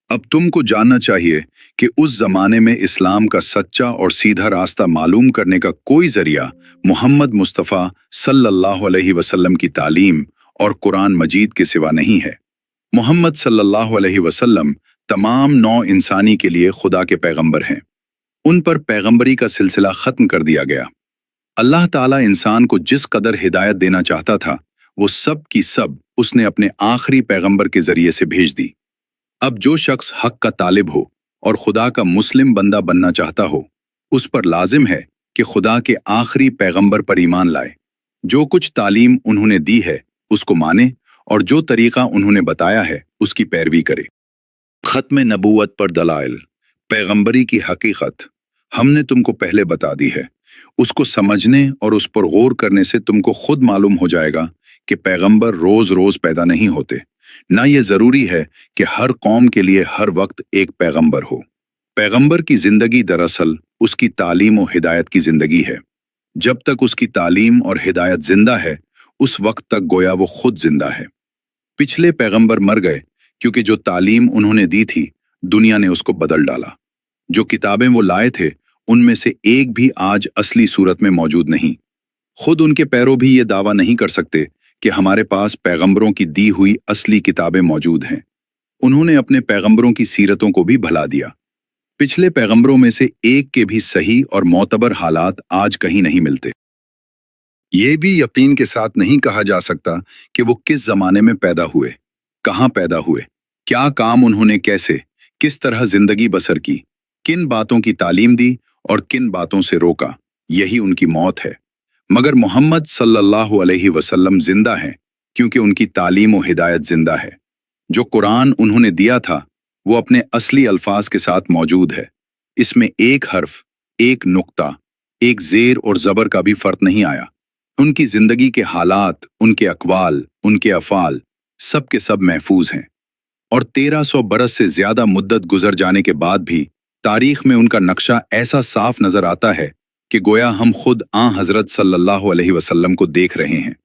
Speaker 2: अब तुमको जानना चाहिए कि उस जमाने में इस्लाम का सच्चा और सीधा रास्ता मालूम करने का कोई जरिया मोहम्मद मुस्तफ़ा सल्लल्लाहु अलैहि वसल्लम की तालीम और कुरान मजीद के सिवा नहीं है। मोहम्मद सल्लल्लाहु अलैहि वसल्लम तमाम नौ इंसानी के लिए खुदा के पैगंबर हैं। उन पर पैगंबरी का सिलसिला खत्म कर दिया गया। अल्लाह ताला इंसान को जिस कदर हिदायत देना चाहता था, वो सब की सब उसने अपने आखिरी पैगंबर के जरिए से भेज दी। अब जो शख्स हक का तालिब हो और खुदा का मुस्लिम बंदा बनना चाहता हो, उस पर लाजिम है कि खुदा के आखिरी पैगंबर पर ईमान लाए, जो कुछ तालीम उन्होंने दी है उसको माने और जो तरीका उन्होंने बताया है उसकी पैरवी करे। खत्म नबूवत पर दलाइल। पैगंबरी की हकीकत हमने तुमको पहले बता दी है। उसको समझने और उस पर गौर करने से तुमको खुद मालूम हो जाएगा कि पैगंबर रोज रोज पैदा नहीं होते। ना ये जरूरी है कि हर कौम के लिए हर वक्त एक पैगंबर हो। पैगंबर की जिंदगी दरअसल उसकी तालीम और हिदायत की जिंदगी है। जब तक उसकी तालीम और हिदायत जिंदा है, उस वक्त तक गोया वो खुद जिंदा है। पिछले पैगंबर मर गए क्योंकि जो तालीम उन्होंने दी थी, दुनिया ने उसको बदल डाला। जो किताबें वो लाए थे, उनमें से एक भी आज असली सूरत में मौजूद नहीं। खुद उनके पैरों भी ये दावा नहीं कर सकते कि हमारे पास पैगंबरों की दी हुई असली किताबें मौजूद हैं। उन्होंने अपने पैगंबरों की सीरतों को भी भुला दिया। पिछले पैगंबरों में से एक के भी सही और मोतबर हालात आज कहीं नहीं मिलते। ये भी यकीन के साथ नहीं कहा जा सकता कि वो किस जमाने में पैदा हुए, कहाँ पैदा हुए, क्या काम उन्होंने कैसे, किस तरह जिंदगी बसर की, किन बातों की तालीम दी और किन बातों से रोका। यही उनकी मौत है। मगर मोहम्मद सल्लल्लाहु अलैहि वसल्लम जिंदा हैं क्योंकि उनकी तालीम और हिदायत जिंदा है। जो कुरान उन्होंने दिया था, वो अपने असली अल्फाज के साथ मौजूद है। इसमें एक हर्फ, एक नुक्ता, एक जेर और जबर का भी फर्क नहीं आया। उनकी जिंदगी के हालात, उनके अकवाल, उनके अफाल सब के सब महफूज हैं। और 1300 बरस से ज्यादा मुद्दत गुजर जाने के बाद भी तारीख में उनका नक्शा ऐसा साफ नजर आता है कि गोया हम खुद हजरत सल्लल्लाहु अलैहि वसल्लम को देख रहे हैं।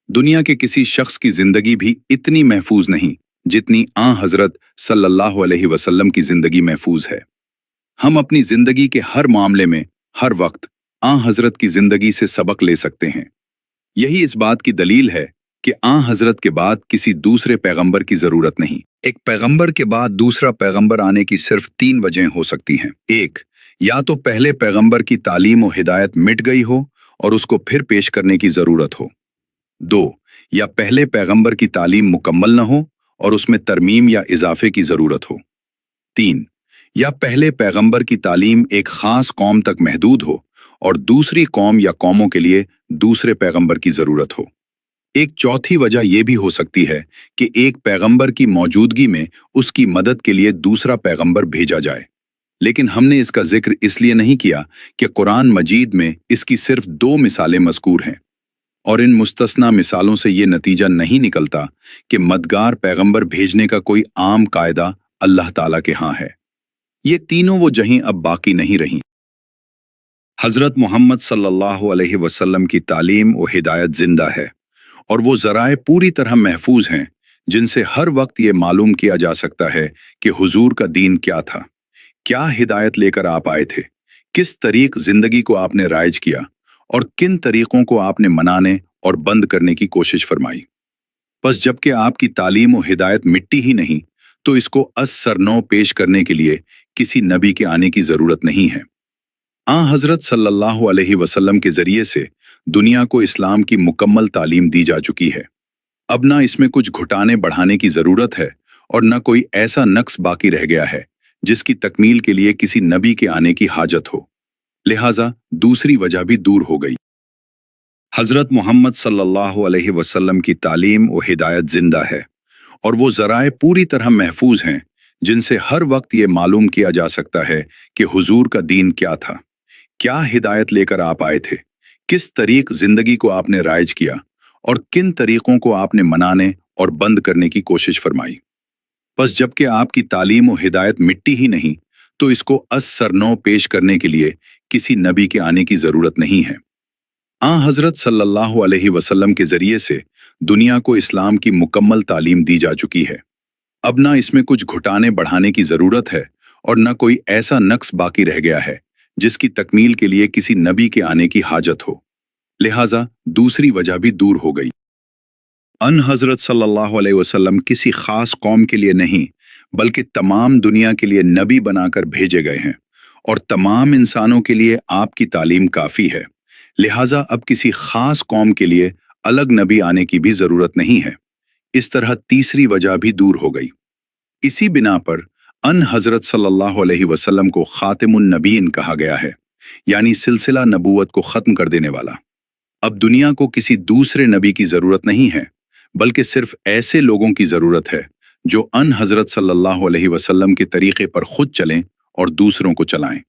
Speaker 2: दुनिया के किसी शख्स की जिंदगी भी इतनी महफूज नहीं जितनी हजरत सल्लल्लाहु अलैहि वसल्लम की जिंदगी महफूज है। हम अपनी जिंदगी के हर मामले में हर वक्त हजरत की जिंदगी से सबक ले सकते हैं। यही इस बात की दलील है कि हजरत के बाद किसी दूसरे पैगंबर की जरूरत नहीं। एक पैगंबर के बाद दूसरा पैगंबर आने की सिर्फ 3 वजह हो सकती हैं। 1, या तो पहले पैगंबर की तालीम और हिदायत मिट गई हो और उसको फिर पेश करने की जरूरत हो। 2, या पहले पैगंबर की तालीम मुकम्मल न हो और उसमें तरमीम या इजाफे की जरूरत हो। 3, या पहले पैगंबर की तालीम एक खास कौम तक महदूद हो और दूसरी कौम या कौमों के लिए दूसरे पैगंबर की जरूरत हो। एक चौथी वजह यह भी हो सकती है कि एक पैगंबर की मौजूदगी में उसकी मदद के लिए दूसरा पैगंबर भेजा जाए। लेकिन हमने इसका जिक्र इसलिए नहीं किया कि कुरान मजीद में इसकी सिर्फ 2 मिसालें मज़कूर हैं, और इन मुस्तस्ना मिसालों से ये नतीजा नहीं निकलता कि मददगार पैगंबर भेजने का कोई आम कायदा अल्लाह ताला के यहाँ है। ये तीनों वो जहीं अब बाकी नहीं रहीं। हजरत मोहम्मद सल्लल्लाहु अलैहि वसल्लम की तालीम और हिदायत जिंदा है, और वो ज़राए पूरी तरह महफूज हैं जिनसे हर वक्त ये मालूम किया जा सकता है कि हुजूर का दीन क्या था, क्या हिदायत लेकर आप आए थे, किस तरीक जिंदगी को आपने राइज किया और किन तरीकों को आपने मनाने اور بند کرنے کی کوشش فرمائی۔ بس جبکہ آپ کی تعلیم و ہدایت مٹی ہی نہیں تو اس کو از سرنو پیش کرنے کے لیے کسی نبی کے آنے کی ضرورت نہیں ہے۔ حضرت صلی اللہ علیہ وسلم کے ذریعے سے دنیا کو اسلام کی مکمل تعلیم دی جا چکی ہے۔ اب نہ اس میں کچھ گھٹانے بڑھانے کی ضرورت ہے اور نہ کوئی ایسا نقص باقی رہ گیا ہے جس کی تکمیل کے لیے کسی نبی کے آنے کی حاجت ہو، لہٰذا دوسری وجہ بھی دور ہو گئی۔ حضرت محمد صلی اللہ علیہ وسلم کی تعلیم و ہدایت زندہ ہے اور وہ ذرائع پوری طرح محفوظ ہیں جن سے ہر وقت یہ معلوم کیا جا سکتا ہے کہ حضور کا دین کیا تھا، کیا ہدایت لے کر آپ آئے تھے، کس طریق زندگی کو آپ نے رائج کیا اور کن طریقوں کو آپ نے منانے اور بند کرنے کی کوشش فرمائی۔ بس جبکہ آپ کی تعلیم و ہدایت مٹی ہی نہیں تو اس کو از سرنو پیش کرنے کے لیے کسی نبی کے آنے کی ضرورت نہیں ہے۔ حضرت صلی اللہ علیہ وسلم کے ذریعے سے دنیا کو اسلام کی مکمل تعلیم دی جا چکی ہے۔ اب نہ اس میں کچھ گھٹانے بڑھانے کی ضرورت ہے اور نہ کوئی ایسا نقص باقی رہ گیا ہے جس کی تکمیل کے لیے کسی نبی کے آنے کی حاجت ہو، لہٰذا دوسری وجہ بھی دور ہو گئی۔ حضرت صلی اللہ علیہ وسلم کسی خاص قوم کے لیے نہیں بلکہ تمام دنیا کے لیے نبی بنا کر بھیجے گئے ہیں اور تمام انسانوں کے لیے آپ کی تعلیم کافی ہے، لہٰذا اب کسی خاص قوم کے لیے الگ نبی آنے کی بھی ضرورت نہیں ہے۔ اس طرح تیسری وجہ بھی دور ہو گئی۔ اسی بنا پر حضرت صلی اللہ علیہ وسلم کو خاتم النبیین کہا گیا ہے، یعنی سلسلہ نبوت کو ختم کر دینے والا۔ اب دنیا کو کسی دوسرے نبی کی ضرورت نہیں ہے بلکہ صرف ایسے لوگوں کی ضرورت ہے جو حضرت صلی اللہ علیہ وسلم کے طریقے پر خود چلیں اور دوسروں کو چلائیں،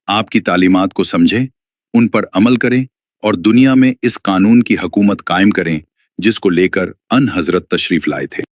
Speaker 2: آپ کی تعلیمات کو سمجھیں، ان پر عمل کریں اور دنیا میں اس قانون کی حکومت قائم کریں جس کو لے کر حضرت تشریف لائے تھے۔